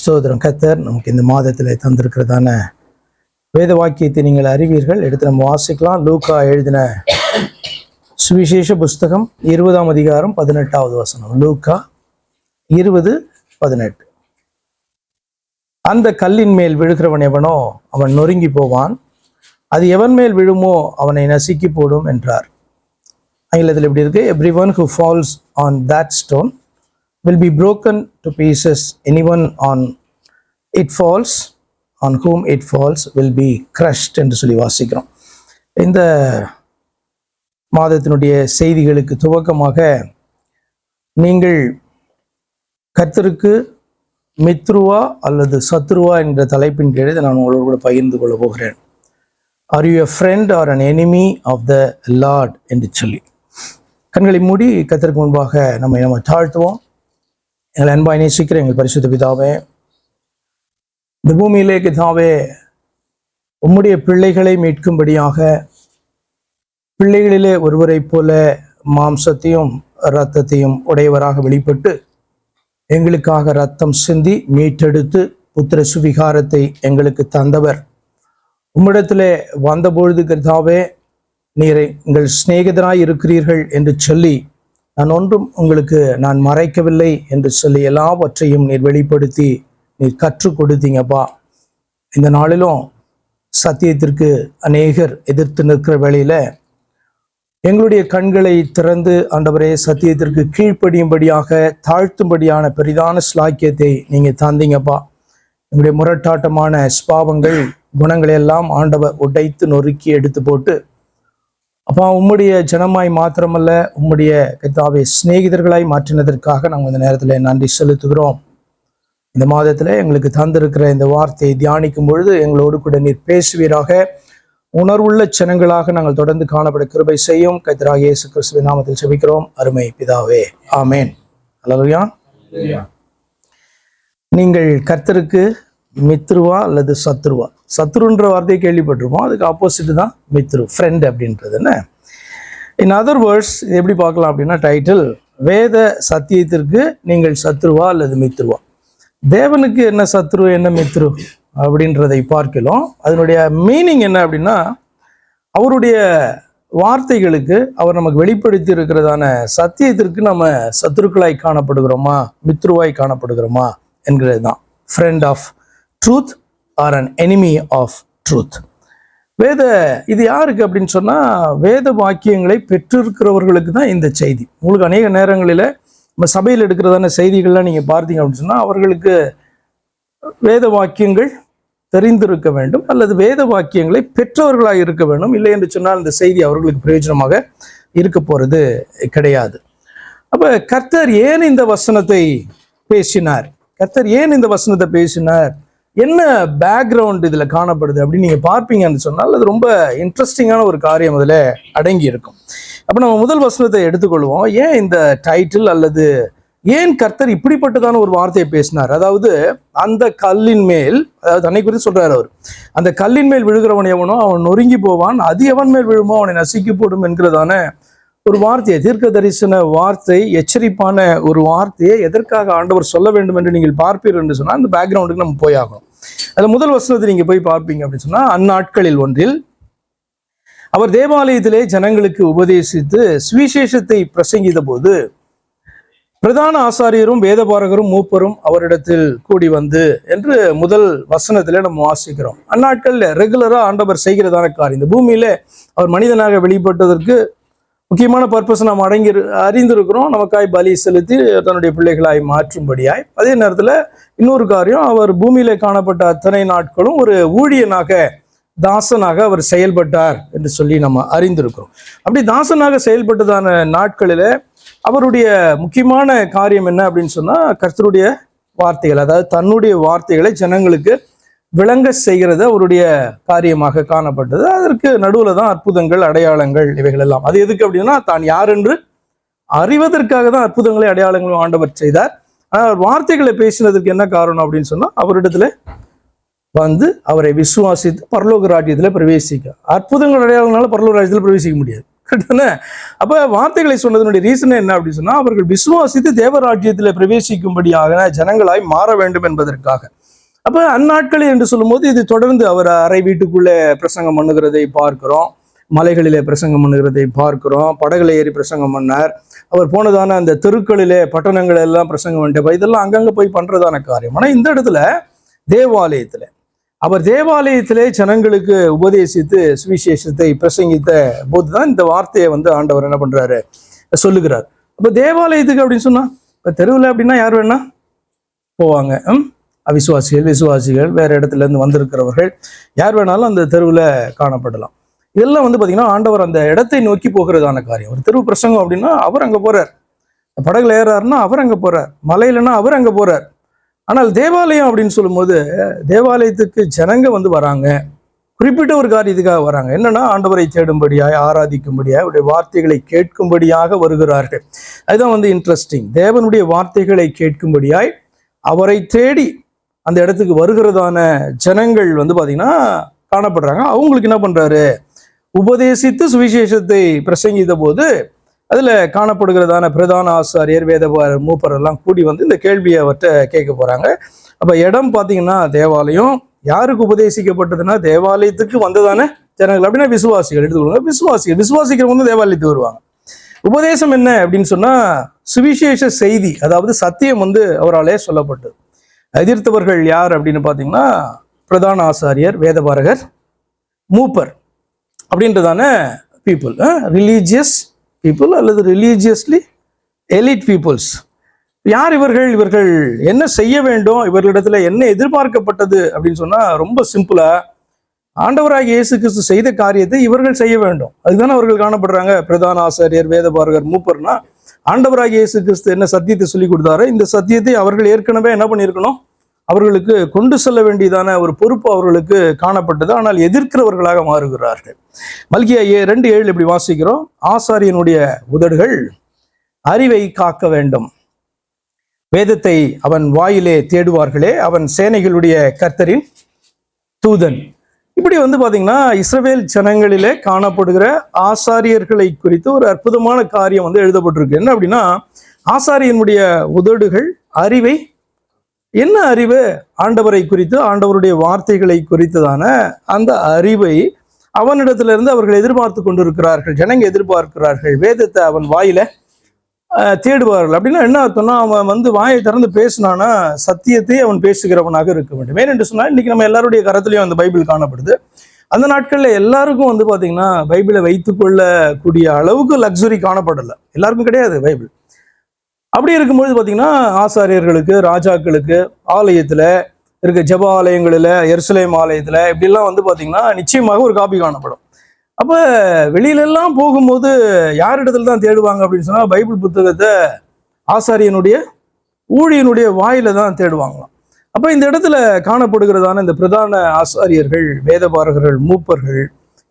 ஸ்தோத்திரம். கர்த்தர் நமக்கு இந்த மாதத்தில் தந்திருக்கிறதான வேத வாக்கியத்தை நீங்கள் அறிவீர்கள். எடுத்து நம்ம வாசிக்கலாம். லூக்கா எழுதின சுவிசேஷ புஸ்தகம் 20ஆம் அதிகாரம் 18வது வசனம். லூக்கா 20:18. அந்த கல்லின் மேல் விழுகிறவன் எவனோ அவன் நொறுங்கி போவான், அது எவன் மேல் விழுமோ அவனை நசுக்கி போடும் என்றார். ஆங்கிலத்தில் எப்படி இருக்கு? Everyone who falls on that stone will be broken to pieces. Anyone on whom it falls will be crushed என்று சொல்லி வாசிக்கிறோம். இந்த மாதத்தினுடைய செய்திகளுக்கு துவக்கமாக நீங்கள் கர்த்தருக்கு மித்ருவா அல்லது சத்ருவா என்ற தலைப்பின் கீழே நான் உங்களோடு கூட பகிர்ந்து கொள்ள போகிறேன். Are you a friend or an enemy of the Lord என்று சொல்லி கண்களை மூடி கர்த்தருக்கு முன்பாக நம்ம தாழ்த்துவோம். எங்கள் அன்பாய் நேசிக்கிற எங்கள் பரிசுத்த பிதாவே, இந்த பூமியிலே கர்த்தாவே உம்முடைய பிள்ளைகளை மீட்கும்படியாக பிள்ளைகளிலே ஒருவரைப் போல மாம்சத்தையும் இரத்தத்தையும் உடையவராக வெளிப்பட்டு எங்களுக்காக இரத்தம் சிந்தி மீட்டெடுத்து புத்திர சுவிகாரத்தை எங்களுக்கு தந்தவர். உம்மிடத்திலே வந்தபொழுது கர்த்தாவே, நீரை எங்கள் சிநேகிதராய் இருக்கிறீர்கள் என்று சொல்லி நான் ஒன்றும் உங்களுக்கு நான் மறைக்கவில்லை என்று சொல்லி எல்லாவற்றையும் நீர் வெளிப்படுத்தி நீர் கற்றுக் கொடுத்தீங்கப்பா. இந்த நாளிலும் சத்தியத்திற்கு அநேகர் எதிர்த்து நிற்கிற வேளையில எங்களுடைய கண்களை திறந்து ஆண்டவரே சத்தியத்திற்கு கீழ்ப்படியும்படியாக தாழ்த்தும்படியான பெரிதான ஸ்லாக்கியத்தை நீங்க தந்தீங்கப்பா. எங்களுடைய முரட்டாட்டமான ஸ்பாவங்கள் குணங்களை எல்லாம் ஆண்டவர் உடைத்து நொறுக்கி எடுத்து போட்டு அப்பா உம்முடைய ஜனமாய் மாத்திரமல்ல உம்முடைய கர்த்தாவே சிநேகிதர்களாய் மாற்றினதற்காக நாங்கள் இந்த நேரத்தில் நன்றி செலுத்துகிறோம். இந்த மாதத்தில் எங்களுக்கு தந்திருக்கிற இந்த வார்த்தையை தியானிக்கும் பொழுது எங்களோடு கூட நீர் பேசுவீராக. உணர்வுள்ள ஜனங்களாக நாங்கள் தொடர்ந்து காணப்பட கிருபை செய்யும். கர்த்தராகிய இயேசு கிறிஸ்துவின் நாமத்தில் ஜெபிக்கிறோம் அருமை பிதாவே, ஆமேன். அல்லேலூயா. நீங்கள் கர்த்தருக்கு மித்ருவா அல்லது சத்ருவா? சத்ருன்ற வார்த்தையை கேள்விப்பட்டிருப்போம், அதுக்கு ஆப்போசிட் தான் மித்ரு, ஃப்ரெண்ட் அப்படின்றது. என்ன இன் அதர் வேர்ட்ஸ் எப்படி பார்க்கலாம் அப்படின்னா, டைட்டில் வேத சத்தியத்திற்கு நீங்கள் சத்ருவா அல்லது மித்ருவா. தேவனுக்கு என்ன சத்ரு என்ன மித்ரு அப்படின்றதை பார்க்கலாம். அதனுடைய மீனிங் என்ன அப்படின்னா, அவருடைய வார்த்தைகளுக்கு அவர் நமக்கு வெளிப்படுத்தி இருக்கிறதான சத்தியத்திற்கு நம்ம சத்ருக்களாய் காணப்படுகிறோமா மித்ருவாய் காணப்படுகிறோமா என்கிறது தான். Friend of truth or an enemy of truth. இது யாருக்கு அப்படின்னு சொன்னா, வேத வாக்கியங்களை பெற்றிருக்கிறவர்களுக்கு தான் இந்த செய்தி. உங்களுக்கு அநேக நேரங்களில் நம்ம சபையில் எடுக்கிறதான செய்திகள்லாம் நீங்க பார்த்தீங்க அப்படின்னு சொன்னா, அவர்களுக்கு வேத வாக்கியங்கள் தெரிந்திருக்க வேண்டும் அல்லது வேத வாக்கியங்களை பெற்றவர்களாக இருக்க வேண்டும். இல்லை என்று சொன்னால் இந்த செய்தி அவர்களுக்கு பிரயோஜனமாக இருக்க போறது கிடையாது. அப்ப கர்த்தர் ஏன் இந்த வசனத்தை பேசினார்? கர்த்தர் ஏன் இந்த வசனத்தை பேசினார்? என்ன பேக்ரவுண்ட் இதுல காணப்படுது அப்படின்னு நீங்க பார்ப்பீங்கன்னு சொன்னால் அது ரொம்ப இன்ட்ரெஸ்டிங்கான ஒரு காரியம் அதுல அடங்கி இருக்கும். அப்ப நம்ம முதல் வசனத்தை எடுத்துக்கொள்வோம். ஏன் இந்த டைட்டில் அல்லது ஏன் கர்த்தர் இப்படிப்பட்டதான ஒரு வார்த்தையை பேசினார்? அதாவது அந்த கல்லின் மேல், அதாவது அன்னை குறித்து சொல்றாரு அவர், அந்த கல்லின் மேல் விழுகிறவன் எவனோ அவன் நொறுங்கி போவான், அது எவன் மேல் விழுமோ அவனை நசுக்கி போடும் என்கிறதான ஒரு வார்த்தையை, தீர்க்க தரிசன வார்த்தை, எச்சரிப்பான ஒரு வார்த்தையை எதற்காக ஆண்டவர் சொல்ல வேண்டும் என்று நீங்கள் பார்ப்பீர்கள் என்று சொன்னால் அந்த பேக்ரவுண்டுக்கு நம்ம போய் ஆகணும். அதுல முதல் வசனத்தை நீங்க போய் பார்ப்பீங்க அப்படின்னு சொன்னா, அந்நாட்களில் ஒன்றில் அவர் தேவாலயத்திலே ஜனங்களுக்கு உபதேசித்து சுவிசேஷத்தை பிரசங்கித்த போது பிரதான ஆசாரியரும் வேதபாரகரும் மூப்பரும் அவரிடத்தில் கூடி வந்து என்று முதல் வசனத்திலே நம்ம வாசிக்கிறோம். அந்நாட்கள்ல ரெகுலரா ஆண்டவர் செய்கிறதான காரியம். இந்த பூமியில அவர் மனிதனாக வெளிப்பட்டதற்கு முக்கியமான பர்பஸ் நாம் அறிந்திருக்கிறோம். நமக்காய் பலி செலுத்தி தன்னுடைய பிள்ளைகளாய் மாற்றும்படியாய். அதே நேரத்துல இன்னொரு காரியம், அவர் பூமியில காணப்பட்ட அத்தனை நாட்களும் ஒரு ஊழியனாக தாசனாக அவர் செயல்பட்டார் என்று சொல்லி நம்ம அறிந்திருக்கிறோம். அப்படி தாசனாக செயல்பட்டதான நாட்களில அவருடைய முக்கியமான காரியம் என்ன அப்படின்னு சொன்னா, கர்த்தருடைய வார்த்தைகள், அதாவது தன்னுடைய வார்த்தைகளை ஜனங்களுக்கு விளங்க செய்கிறது அவருடைய காரியமாக காணப்பட்டது. அதற்கு நடுவுல தான் அற்புதங்கள் அடையாளங்கள் இவைகள் எல்லாம். அது எதுக்கு அப்படின்னா, தான் யார் என்று அறிவதற்காக தான் அற்புதங்களை அடையாளங்களும் ஆண்டவர் செய்தார். ஆனால் வார்த்தைகளை பேசினதற்கு என்ன காரணம் அப்படின்னு சொன்னா, அவரிடத்துல வந்து அவரை விசுவாசித்து பரலோக ராஜ்யத்துல பிரவேசிக்க. அற்புதங்கள் அடையாளங்களால பரலோக ராஜ்யத்துல பிரவேசிக்க முடியாது. அப்ப வார்த்தைகளை சொன்னதனுடைய ரீசன் என்ன அப்படின்னு சொன்னா, அவர்கள் விசுவாசித்து தேவராஜ்யத்தில் பிரவேசிக்கும்படியாக ஜனங்களாய் மாற வேண்டும் என்பதற்காக. அப்ப அந்நாட்களில் என்று சொல்லும் போது இது தொடர்ந்து அவர் அறை வீட்டுக்குள்ளே பிரசங்கம் பண்ணுகிறதை பார்க்கிறோம், மலைகளிலே பிரசங்கம் பண்ணுகிறதை பார்க்கிறோம், படகுல ஏறி பிரசங்கம் பண்ணார், அவர் போனதான அந்த தெருக்களிலே பட்டணங்கள் எல்லாம் பிரசங்கம் பண்ணிட்டு இதெல்லாம் அங்கங்க போய் பண்றதான காரியம். ஆனா இந்த இடத்துல தேவாலயத்துல அவர் தேவாலயத்திலே ஜனங்களுக்கு உபதேசித்து சுவிசேஷத்தை பிரசங்கித்த போதுதான் இந்த வார்த்தையை ஆண்டவர் என்ன பண்றாரு, சொல்லுகிறார். அப்ப தேவாலயத்துக்கு அப்படின்னு சொன்னா, இப்ப தெருவில் அப்படின்னா யார் வேணா போவாங்க, அவிசுவாசிகள், விசுவாசிகள், வேற இடத்துல இருந்து வந்திருக்கிறவர்கள், யார் வேணாலும் அந்த தெருவில் காணப்படலாம். இதெல்லாம் பார்த்தீங்கன்னா ஆண்டவர் அந்த இடத்தை நோக்கி போகிறதான காரியம். ஒரு தெருவு பிரசங்கம் அப்படின்னா அவர் அங்கே போறார், படகுல ஏறாருன்னா அவர் அங்கே போறார், மலையிலன்னா அவர் அங்கே போறார். ஆனால் தேவாலயம் அப்படின்னு சொல்லும்போது தேவாலயத்துக்கு ஜனங்க வராங்க, குறிப்பிட்ட ஒரு காரியத்துக்காக வராங்க. என்னன்னா ஆண்டவரை தேடும்படியாய், ஆராதிக்கும்படியாய், அவருடைய வார்த்தைகளை கேட்கும்படியாக வருகிறார்கள். அதுதான் இன்ட்ரெஸ்டிங். தேவனுடைய வார்த்தைகளை கேட்கும்படியாய் அவரை தேடி அந்த இடத்துக்கு வருகிறதான ஜனங்கள் பார்த்தீங்கன்னா காணப்படுறாங்க. அவங்களுக்கு என்ன பண்றாரு, உபதேசித்து சுவிசேஷத்தை பிரசங்கித்த போது அதுல காணப்படுகிறதான பிரதான ஆசாரியர், வேத மூப்பர் எல்லாம் கூடி இந்த கேள்வியை அவர்கிட்ட கேட்க போறாங்க. அப்ப இடம் பார்த்தீங்கன்னா தேவாலயம். யாருக்கு உபதேசிக்கப்பட்டதுன்னா தேவாலயத்துக்கு வந்ததான ஜனங்கள் அப்படின்னா விசுவாசிகள் எடுத்துக்கொள்ளுங்க. விசுவாசிக்கிறவங்க தேவாலயத்துக்கு வருவாங்க. உபதேசம் என்ன அப்படின்னு சொன்னா சுவிசேஷ செய்தி, அதாவது சத்தியம் அவராலே சொல்லப்பட்டது. எதிர்த்தவர்கள் யார் அப்படின்னு பார்த்தீங்கன்னா பிரதான ஆசாரியர், வேதபாரகர், மூப்பர் அப்படின்றதான பீப்புள், ரிலீஜியஸ் பீப்புள் அல்லது ரிலீஜியஸ்லி எலிட் பீப்புள்ஸ். யார் இவர்கள்? இவர்கள் என்ன செய்ய வேண்டும், இவர்களிடத்துல என்ன எதிர்பார்க்கப்பட்டது அப்படின்னு சொன்னா ரொம்ப சிம்பிளா ஆண்டவராகிய இயேசு கிறிஸ்து செய்த காரியத்தை இவர்கள் செய்ய வேண்டும். அதுதானே அவர்கள் காணப்படுறாங்க. பிரதான ஆசாரியர், வேதபாரகர், மூப்பர்னா ஆண்டவராகிய இயேசு கிறிஸ்து என்ன சத்தியத்தை சொல்லி கொடுத்தாரோ இந்த சத்தியத்தை அவர்கள் ஏற்கனவே என்ன பண்ணியிருக்கணும், அவர்களுக்கு கொண்டு செல்ல வேண்டியதான ஒரு பொறுப்பு அவர்களுக்கு காணப்பட்டது. ஆனால் எதிர்க்கிறவர்களாக மாறுகிறார்கள். மல்கியா 2:7 இப்படி வாசிக்கிறோம், ஆசாரியனுடைய உதடுகள் அறிவை காக்க வேண்டும், வேதத்தை அவன் வாயிலே தேடுவார்களே, அவன் சேனைகளுடைய கர்த்தரின் தூதன். இப்படி பாத்தீங்கன்னா இஸ்ரவேல் ஜனங்களிலே காணப்படுகிற ஆசாரியர்களை குறித்து ஒரு அற்புதமான காரியம் எழுதப்பட்டிருக்கு. என்ன அப்படின்னா, ஆசாரியனுடைய உதடுகள் அறிவை, என்ன அறிவு? ஆண்டவரை குறித்து, ஆண்டவருடைய வார்த்தைகளை குறித்துதான அந்த அறிவை அவனிடத்துல இருந்து அவர்கள் எதிர்பார்த்து கொண்டிருக்கிறார்கள், ஜனங்க எதிர்பார்க்கிறார்கள். வேதத்தை அவன் வாயில தேடுவார்கள். அப்படின்னா என்ன அர்த்தம்னா, அவன் வாயை திறந்து பேசினானா சத்தியத்தை அவன் பேசுகிறவனாக இருக்க வேண்டும். ஏனென்று சொன்னா இன்னைக்கு நம்ம எல்லாருடைய கரத்திலையும் அந்த பைபிள் காணப்படுது. அந்த நாட்கள்ல எல்லாருக்கும் பாத்தீங்கன்னா பைபிளை வைத்துக்கொள்ளக்கூடிய அளவுக்கு லக்ஸுரி காணப்படல, எல்லாருக்கும் கிடையாது பைபிள். அப்படி இருக்கும்போது பார்த்தீங்கன்னா ஆசாரியர்களுக்கு, ராஜாக்களுக்கு, ஆலயத்தில் இருக்க ஜெப ஆலயங்களில், எருசலேம் ஆலயத்தில் இப்படிலாம் பார்த்தீங்கன்னா நிச்சயமாக ஒரு காப்பி காணப்படும். அப்போ வெளியிலெல்லாம் போகும்போது யார் இடத்துல தான் தேடுவாங்க அப்படின்னு சொன்னால் பைபிள் புத்தகத்தை ஆசாரியனுடைய ஊழியனுடைய வாயில தான் தேடுவாங்களாம். அப்போ இந்த இடத்துல காணப்படுகிறதான இந்த பிரதான ஆசாரியர்கள், வேதபாரகர்கள், மூப்பர்கள்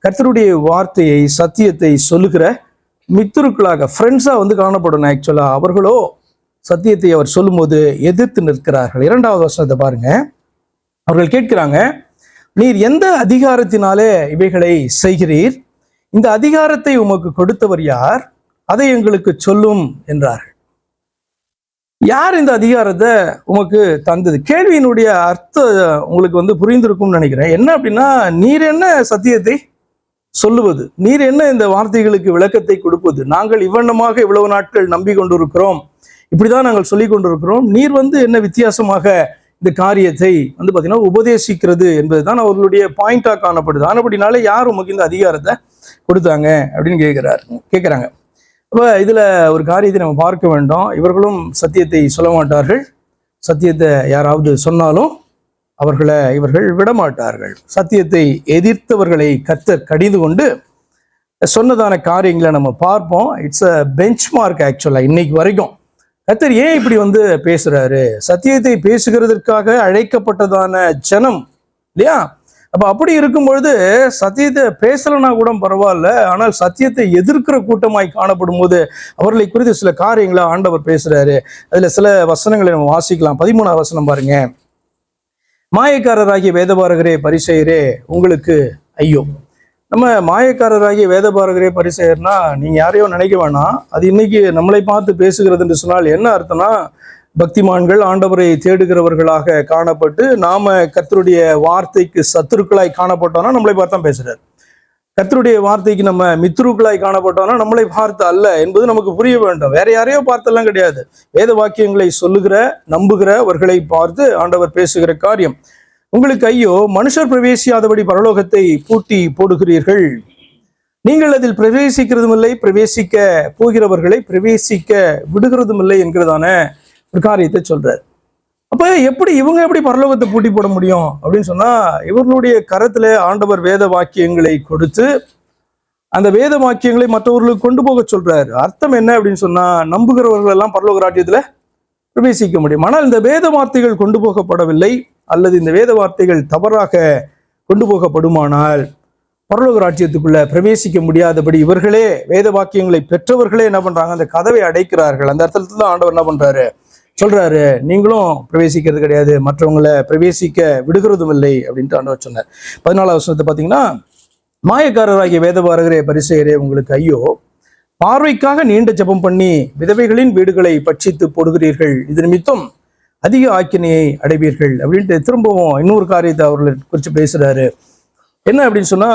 கர்த்தருடைய வார்த்தையை, சத்தியத்தை சொல்லுகிற மித்துருக்களாக, ஃப்ரெண்ட்ஸா காணப்படணும். ஆக்சுவலா அவர்களோ சத்தியத்தை அவர் சொல்லும்போது எதிர்த்து நிற்கிறார்கள். 2வது வசனத்தை பாருங்க. அவர்கள் கேட்கிறாங்க, நீர் எந்த அதிகாரத்தினாலே இவைகளை செய்கிறீர்? இந்த அதிகாரத்தை உமக்கு கொடுத்தவர் யார்? அதை எங்களுக்கு சொல்லும் என்றார்கள். யார் இந்த அதிகாரத்தை உமக்கு தந்தது? கேள்வியினுடைய அர்த்தம் உங்களுக்கு புரிந்திருக்கும்னு நினைக்கிறேன். என்ன அப்படின்னா, நீர் என்ன சத்தியத்தை சொல்லுவது, நீர் என்ன இந்த வார்த்தைகளுக்கு விளக்கத்தை கொடுப்பது, நாங்கள் இவ்வண்ணமாக இவ்வளவு நாட்கள் நம்பி கொண்டிருக்கிறோம், இப்படிதான் நாங்கள் சொல்லி கொண்டிருக்கிறோம், நீர் என்ன வித்தியாசமாக இந்த காரியத்தை பார்த்தீங்கன்னா உபதேசிக்கிறது என்பதுதான் அவர்களுடைய பாயிண்டா காணப்படுது. ஆனபடினால யார் உமக்கு இந்த அதிகாரத்தை கொடுத்தாங்க அப்படின்னு கேட்கிறாங்க. அப்ப இதுல ஒரு காரியத்தை நம்ம பார்க்க வேண்டும். இவர்களும் சத்தியத்தை சொல்ல மாட்டார்கள், சத்தியத்தை யாராவது சொன்னாலும் அவர்களை இவர்கள் விடமாட்டார்கள். சத்தியத்தை எதிர்த்தவர்களை கர்த்தர் கடிந்து கொண்டு சொன்னதான காரியங்களை நம்ம பார்ப்போம். It's a bench mark. ஆக்சுவலா இன்னைக்கு வரைக்கும் கர்த்தர் ஏன் இப்படி பேசுறாரு? சத்தியத்தை பேசுகிறதற்காக அழைக்கப்பட்டதான ஜனம் இல்லையா? அப்ப அப்படி இருக்கும் பொழுது சத்தியத்தை பேசலனா கூட பரவாயில்ல, ஆனால் சத்தியத்தை எதிர்க்கிற கூட்டமாய் காணப்படும் போது அவர்களை குறித்து சில காரியங்களை ஆண்டவர் பேசுறாரு. அதுல சில வசனங்களை நம்ம வாசிக்கலாம். 13வது வசனம் பாருங்க. மாயக்காரராகிய வேதபாரகரே, பரிசேயரே, உங்களுக்கு ஐயோ! நம்ம மாயக்காரராகிய வேதபாரகரே பரிசேயர்னா நீங்க யாரையோ நினைக்க வேணாம். அது இன்னைக்கு நம்மளை பார்த்து பேசுகிறது என்று சொன்னால் என்ன அர்த்தம்னா, பக்திமான்கள் ஆண்டவரை தேடுகிறவர்களாக காணப்பட்டு நாம கர்த்தருடைய வார்த்தைக்கு சத்துருக்களாய் காணப்பட்டோம்னா நம்மளை பார்த்து தான் பேசுறாரு. கர்த்தருடைய வார்த்தைக்கு நம்ம மித்ருக்களாய் காணப்பட்டோம்னா நம்மளை பார்த்து அல்ல என்பது நமக்கு புரிய வேண்டும். வேற யாரையோ பார்த்தெல்லாம் கிடையாது. வேத வாக்கியங்களை சொல்லுகிற நம்புகிறவர்களை பார்த்து ஆண்டவர் பேசுகிற காரியம். உங்களுக்கு ஐயோ, மனுஷர் பிரவேசியாதபடி பரலோகத்தை பூட்டி போடுகிறீர்கள், நீங்கள் அதில் பிரவேசிக்கிறதும் இல்லை, பிரவேசிக்க போகிறவர்களை பிரவேசிக்க விடுகிறதும் இல்லை என்கிறதான ஒரு காரியத்தை சொல்றார். அப்ப இவங்க எப்படி பரலோகத்தை பூட்டி போட முடியும் அப்படின்னு சொன்னா, இவர்களுடைய கரத்துல ஆண்டவர் வேத வாக்கியங்களை கொடுத்து அந்த வேத வாக்கியங்களை மற்றவர்களுக்கு கொண்டு போக சொல்றாரு. அர்த்தம் என்ன அப்படின்னு சொன்னா, நம்புகிறவர்கள் எல்லாம் பரலோக ராஜ்யத்துல பிரவேசிக்க முடியும். ஆனால் இந்த வேத வார்த்தைகள் கொண்டு போகப்படவில்லை, அல்லது இந்த வேத வார்த்தைகள் தவறாக கொண்டு போகப்படுமானால் பரலோக ராஜ்யத்துக்குள்ள பிரவேசிக்க முடியாதபடி இவர்களே வேத வாக்கியங்களை பெற்றவர்களே என்ன பண்றாங்க, அந்த கதவை அடைக்கிறார்கள். அந்த அர்த்தத்துல தான் ஆண்டவர் என்ன பண்றாரு சொல்றாரு, நீங்களும் பிரவேசிக்கிறது கிடையாது, மற்றவங்களை பிரவேசிக்க விடுகிறதும் இல்லை அப்படின்ட்டு ஆண்டவர் சொன்னார். 14ஆம் வசனத்தை பார்த்தீங்கன்னா, மாயக்காரராகிய வேதபாரகரே பரிசேயரே உங்களுக்கு ஐயோ, பார்வைக்காக நீண்ட ஜெபம் பண்ணி விதவைகளின் வீடுகளை பட்சித்து போடுகிறீர்கள், இது நிமித்தம் அதிக ஆக்கினையை அடைவீர்கள் அப்படின்ட்டு திரும்பவும் இன்னொரு காரியத்தை அவர்களை குறித்து பேசுறாரு. என்ன அப்படின்னு சொன்னா,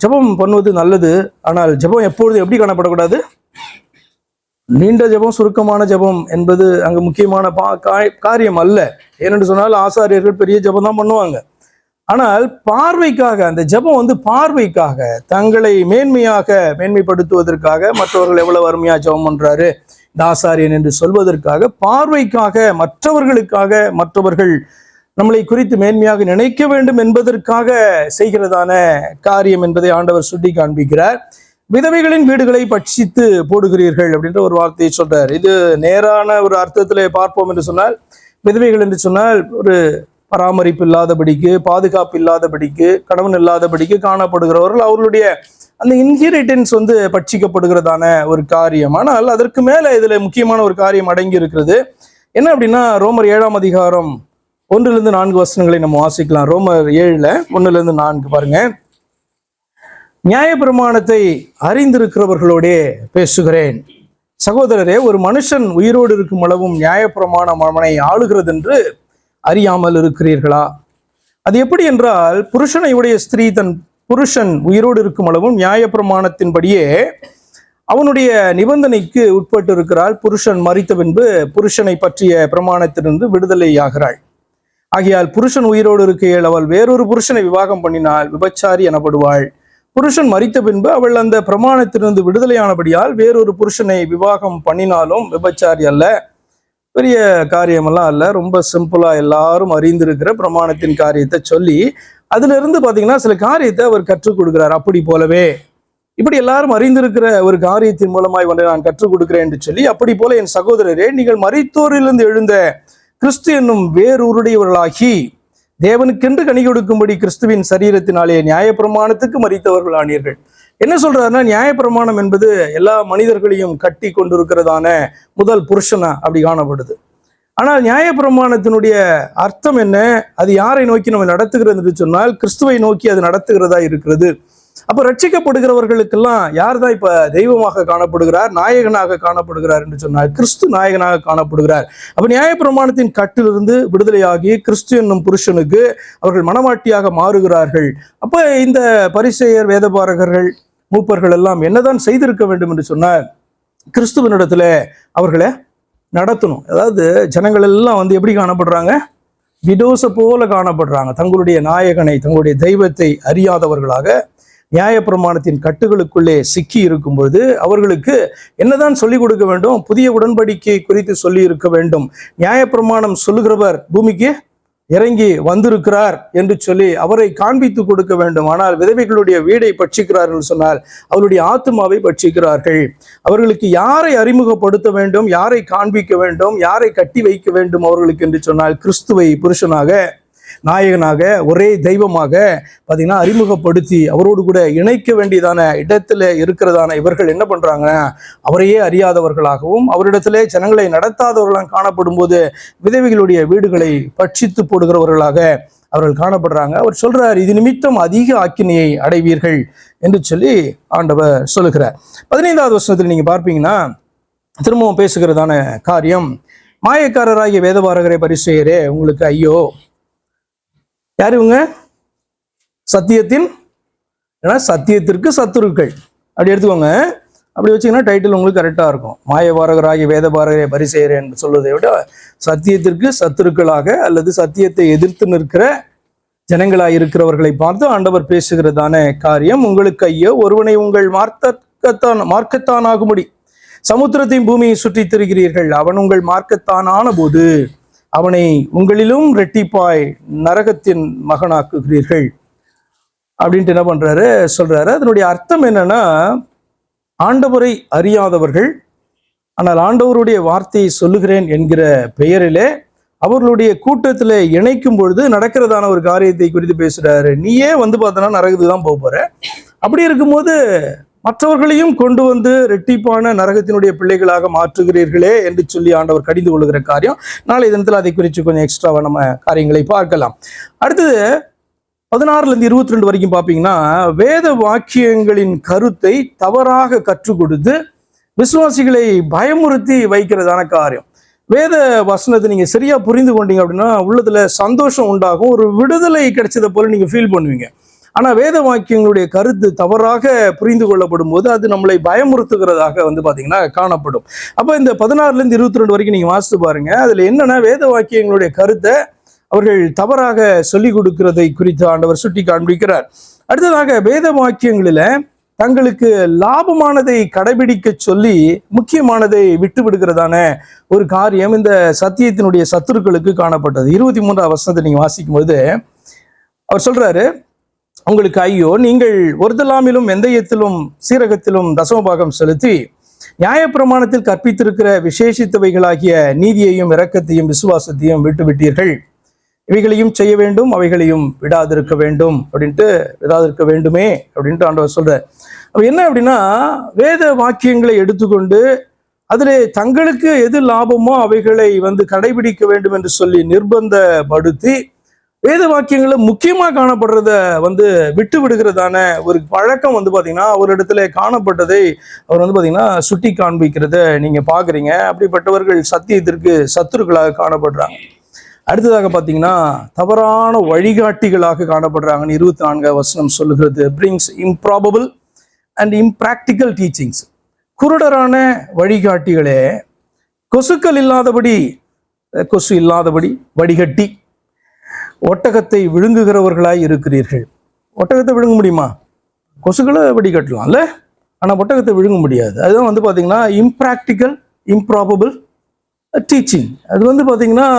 ஜெபம் பண்ணுவது நல்லது, ஆனால் ஜெபம் எப்பொழுது எப்படி காணப்படக்கூடாது, நீண்ட ஜெபம் சுருக்கமான ஜெபம் என்பது அங்கு முக்கியமான காரியம் அல்ல. ஏனென்று சொன்னால் ஆசாரியர்கள் பெரிய ஜெபம் தான் பண்ணுவாங்க. ஆனால் பார்வைக்காக, அந்த ஜெபம் பார்வைக்காக, தங்களை மேன்மைப்படுத்துவதற்காக, மற்றவர்கள் எவ்வளவு அருமையா ஜெபம் பண்றாரு இந்த ஆசாரியன் என்று சொல்வதற்காக, பார்வைக்காக, மற்றவர்களுக்காக, மற்றவர்கள் நம்மளை குறித்து மேன்மையாக நினைக்க வேண்டும் என்பதற்காக செய்கிறதான காரியம் என்பதை ஆண்டவர் சுட்டி காண்பிக்கிறார். விதவைகளின் வீடுகளை பட்சித்து போடுகிறீர்கள் அப்படின்ற ஒரு வார்த்தையை சொல்றார். இது நேரான ஒரு அர்த்தத்திலே பார்ப்போம் என்று சொன்னால், விதவைகள் என்று சொன்னால் ஒரு பராமரிப்பு இல்லாதபடிக்கு, பாதுகாப்பு இல்லாதபடிக்கு, கணவன் இல்லாதபடிக்கு காணப்படுகிறவர்கள், அவர்களுடைய அந்த இன்ஹெரிட்டன்ஸ் பட்சிக்கப்படுகிறதான ஒரு காரியம். ஆனால் அதற்கு மேல இதுல முக்கியமான ஒரு காரியம் அடங்கி இருக்கிறது. என்ன அப்படின்னா, ரோமர் 7ஆம் அதிகாரம் 1-4 வசனங்களை நம்ம வாசிக்கலாம். ரோமர் 7 1-4 பாருங்க. நியாயப்பிரமாணத்தை அறிந்திருக்கிறவர்களோடே பேசுகிறேன், சகோதரரே, ஒரு மனுஷன் உயிரோடு இருக்கும் அளவும் நியாயப்பிரமாணம் அவனை ஆளுகிறது என்று அறியாமல் இருக்கிறீர்களா? அது எப்படி என்றால், புருஷனை உடைய ஸ்திரீ தன் புருஷன் உயிரோடு இருக்கும் அளவும் நியாயப்பிரமாணத்தின்படியே அவனுடைய நிபந்தனைக்கு உட்பட்டு இருக்கிறாள். புருஷன் மரித்த பின்பு புருஷனை பற்றிய பிரமாணத்திலிருந்து விடுதலையாகிறாள். ஆகையால் புருஷன் உயிரோடு இருக்கையில் அவள் வேறொரு புருஷனை விவாகம் பண்ணினால் விபச்சாரி எனப்படுவாள். புருஷன் மரித்த பின்பு அவள் அந்த பிரமாணத்திலிருந்து விடுதலையானபடியால் வேறொரு புருஷனை விவாகம் பண்ணினாலும் விபச்சாரி அல்ல. பெரிய காரியமெல்லாம் அல்ல, ரொம்ப சிம்பிளா எல்லாரும் அறிந்திருக்கிற பிரமாணத்தின் காரியத்தை சொல்லி அதுல இருந்து பாத்தீங்கன்னா சில காரியத்தை அவர் கற்றுக் கொடுக்கிறார். அப்படி போலவே இப்படி எல்லாரும் அறிந்திருக்கிற ஒரு காரியத்தின் மூலமாய் நான் கற்றுக் கொடுக்கிறேன் என்று சொல்லி, அப்படி போல என் சகோதரரே, நீங்கள் மரித்தோரிலிருந்து எழுந்த கிறிஸ்து என்னும் வேறுடையவர்களாகி தேவனுக்கென்று கனி கொடுக்கும்படி கிறிஸ்துவின் சரீரத்தினாலே நியாயப்பிரமாணத்துக்கு மரித்தவர்கள் ஆனீர்கள். என்ன சொல்றாருன்னா, நியாயப்பிரமாணம் என்பது எல்லா மனிதர்களையும் கட்டி கொண்டிருக்கிறதான முதல் புருஷனா அப்படி காணப்படுது. ஆனால் நியாயப்பிரமாணத்தினுடைய அர்த்தம் என்ன, அது யாரை நோக்கி நம்ம நடத்துகிறது என்று சொன்னால் கிறிஸ்துவை நோக்கி அது நடத்துகிறதா இருக்கிறது. அப்ப ரட்சிக்கப்படுகிறவர்களுக்கெல்லாம் யார் தான் இப்ப தெய்வமாக காணப்படுகிறார், நாயகனாக காணப்படுகிறார் என்று சொன்னால் கிறிஸ்து நாயகனாக காணப்படுகிறார். அப்ப நியாயப்பிரமாணத்தின் கட்டிலிருந்து விடுதலையாகி கிறிஸ்து என்னும் புருஷனுக்கு அவர்கள் மனவாட்டியாக மாறுகிறார்கள். அப்ப இந்த பரிசேயர், வேதபாரகர்கள், மூப்பர்கள் எல்லாம் என்னதான் செய்திருக்க வேண்டும் என்று சொன்னால், கிறிஸ்துவனிடத்துல அவர்களை நடத்தணும். அதாவது ஜனங்கள் எல்லாம் எப்படி காணப்படுறாங்க, விடோச போல காணப்படுறாங்க. தங்களுடைய நாயகனை, தங்களுடைய தெய்வத்தை அறியாதவர்களாக நியாயப்பிரமாணத்தின் கட்டுகளுக்குள்ளே சிக்கி இருக்கும் பொழுது அவர்களுக்கு என்னதான் சொல்லிக் கொடுக்க வேண்டும், புதிய உடன்படிக்கை குறித்து சொல்லி இருக்க வேண்டும். நியாயப்பிரமாணம் சொல்லுகிறவர் பூமிக்கு இறங்கி வந்திருக்கிறார் என்று சொல்லி அவரை காண்பித்து கொடுக்க வேண்டும். ஆனால் விதவைகளுடைய வீடை பட்சிக்கிறார்கள் சொன்னால் அவருடைய ஆத்மாவை பட்சிக்கிறார்கள். அவர்களுக்கு யாரை அறிமுகப்படுத்த வேண்டும், யாரை காண்பிக்க வேண்டும், யாரை கட்டி வைக்க வேண்டும் அவர்களுக்கு என்று சொன்னால் கிறிஸ்துவை புருஷனாக, நாயகனாக, ஒரே தெய்வமாக பார்த்தீங்கன்னா அறிமுகப்படுத்தி அவரோடு கூட இணைக்க வேண்டியதான இடத்துல இருக்கிறதான இவர்கள் என்ன பண்றாங்க, அவரையே அறியாதவர்களாகவும் அவரிடத்திலே ஜனங்களை நடத்தாதவர்களாக காணப்படும் போது விதவைகளுடைய வீடுகளை பட்சித்து போடுகிறவர்களாக அவர்கள் காணப்படுறாங்க. அவர் சொல்றார், இது நிமித்தம் அதிக ஆக்கினையை அடைவீர்கள் என்று சொல்லி ஆண்டவர் சொல்லுகிறார். 15வது வசனத்தில் நீங்க பார்ப்பீங்கன்னா திரும்பவும் பேசுகிறதான காரியம், மாயக்காரராகிய வேதபாரகரே பரிசேயரே உங்களுக்கு ஐயோ. யார் இவங்க? சத்தியத்திற்கு சத்துருக்கள் அப்படி எடுத்துக்கோங்க. அப்படி வச்சிங்கன்னா டைட்டில் உங்களுக்கு கரெக்டாக இருக்கும். மாயவாரகராகிய வேதபாரகரே பரிசேயரே என்று சொல்வதை விட சத்தியத்திற்கு சத்துருக்களாக அல்லது சத்தியத்தை எதிர்த்து நிற்கிற ஜனங்களாக இருக்கிறவர்களை பார்த்து ஆண்டவர் பேசுகிறதான காரியம், உங்களுக்கு ஐயோ, ஒருவனை உங்கள் மார்க்கத்தானாகும்படி சமுத்திரத்தையும் பூமியை சுற்றி திரிகிறீர்கள். அவன் உங்கள் மார்க்கத்தானான போது அவனை உங்களிலும் ரெட்டிப்பாய் நரகத்தின் மகனாக்குகிறீர்கள் அப்படின்ட்டு என்ன பண்றாரு சொல்றாரு. அதனுடைய அர்த்தம் என்னன்னா, ஆண்டவரை அறியாதவர்கள் ஆனால் ஆண்டவருடைய வார்த்தையை சொல்லுகிறேன் என்கிற பெயரிலே அவர்களுடைய கூட்டத்தில் இணைக்கும் பொழுது நடக்கிறதான ஒரு காரியத்தை குறித்து பேசுறாரு. நீயே பார்த்தனா நரகத்துக்கு தான் போக போற. அப்படி இருக்கும்போது மற்றவர்களையும் கொண்டு வந்து ரெட்டிப்பான நரகத்தினுடைய பிள்ளைகளாக மாற்றுகிறீர்களே என்று சொல்லி ஆண்டவர் கடிந்து கொள்ளுகிற காரியம். நாளை தினத்தில் அதை குறித்து கொஞ்சம் எக்ஸ்ட்ராவா நம்ம காரியங்களை பார்க்கலாம். அடுத்தது 16லேருந்து 22 வரைக்கும் பார்ப்பீங்கன்னா, வேத வாக்கியங்களின் கருத்தை தவறாக கற்றுக் கொடுத்து விசுவாசிகளை பயமுறுத்தி வைக்கிறதான காரியம். வேத வசனத்தை நீங்க சரியா புரிந்து கொண்டீங்க அப்படின்னா உள்ளத்துல சந்தோஷம் உண்டாகும், ஒரு விடுதலை கிடைச்சதை போல நீங்க ஃபீல் பண்ணுவீங்க. ஆனா வேத வாக்கியங்களுடைய கருத்து தவறாக புரிந்து கொள்ளப்படும் போது அது நம்மளை பயமுறுத்துகிறதாக பாத்தீங்கன்னா காணப்படும். அப்ப இந்த 16லேருந்து 22 வரைக்கும் நீங்க வாசித்து பாருங்க. அதுல என்னன்னா, வேத வாக்கியங்களுடைய கருத்தை அவர்கள் தவறாக சொல்லிக் கொடுக்கிறதை குறித்து ஆண்டவர் சுட்டி காண்பிக்கிறார். அடுத்ததாக வேத வாக்கியங்களில தங்களுக்கு லாபமானதை கடைபிடிக்க சொல்லி முக்கியமானதை விட்டு விடுகிறதான ஒரு காரியம் இந்த சத்தியத்தினுடைய சத்துருக்களுக்கு காணப்பட்டது. 23வது வசனத்தை நீங்க வாசிக்கும் போது அவர் சொல்றாரு, உங்களுக்கு ஐயோ, நீங்கள் ஒருதலாமிலும் வெந்தயத்திலும் சீரகத்திலும் தசமபாகம் செலுத்தி நியாயப்பிரமாணத்தில் கற்பித்திருக்கிற விசேஷித்தவைகளாகிய நீதியையும் இரக்கத்தையும் விசுவாசத்தையும் விட்டுவிட்டீர்கள். இவைகளையும் செய்ய வேண்டும், அவைகளையும் விடாதிருக்க வேண்டும் விடாதிருக்க வேண்டுமே அப்படின்ட்டு ஆண்டவர் சொல்றார். அப்ப என்ன அப்படின்னா, வேத வாக்கியங்களை எடுத்துக்கொண்டு அதிலே தங்களுக்கு எது லாபமோ அவைகளை கடைபிடிக்க வேண்டும் என்று சொல்லி நிர்பந்தப்படுத்தி வேத வாக்கியங்களை முக்கியமா காணப்படுறத விட்டு விடுகிறதான ஒரு பழக்கம் பாத்தீங்கன்னா ஒரு இடத்துல காணப்பட்டதை அவர் பாத்தீங்கன்னா சுட்டி காண்பிக்கிறத நீங்க பாக்குறீங்க. அப்படிப்பட்டவர்கள் சத்தியத்திற்கு சத்துருக்களாக காணப்படுறாங்க. அடுத்ததாக பார்த்தீங்கன்னா தவறான வழிகாட்டிகளாக காணப்படுறாங்கன்னு 24வது வசனம் சொல்லுகிறது. Brings improbable and impractical teachings. குருடரான வழிகாட்டிகளே, கொசு இல்லாதபடி வடிகட்டி ஒட்டகத்தை விழுங்குகிறவர்களாய் இருக்கிறீர்கள். ஒட்டகத்தை விழுங்க முடியுமா? கொசுக்களை வடிகட்டலாம்ல, ஆனால் ஒட்டகத்தை விழுங்க முடியாது. அதுதான் பார்த்தீங்கன்னா இம்ப்ராக்டிக்கல் இம்ப்ராபபிள் டீச்சிங். அது பார்த்தீங்கன்னா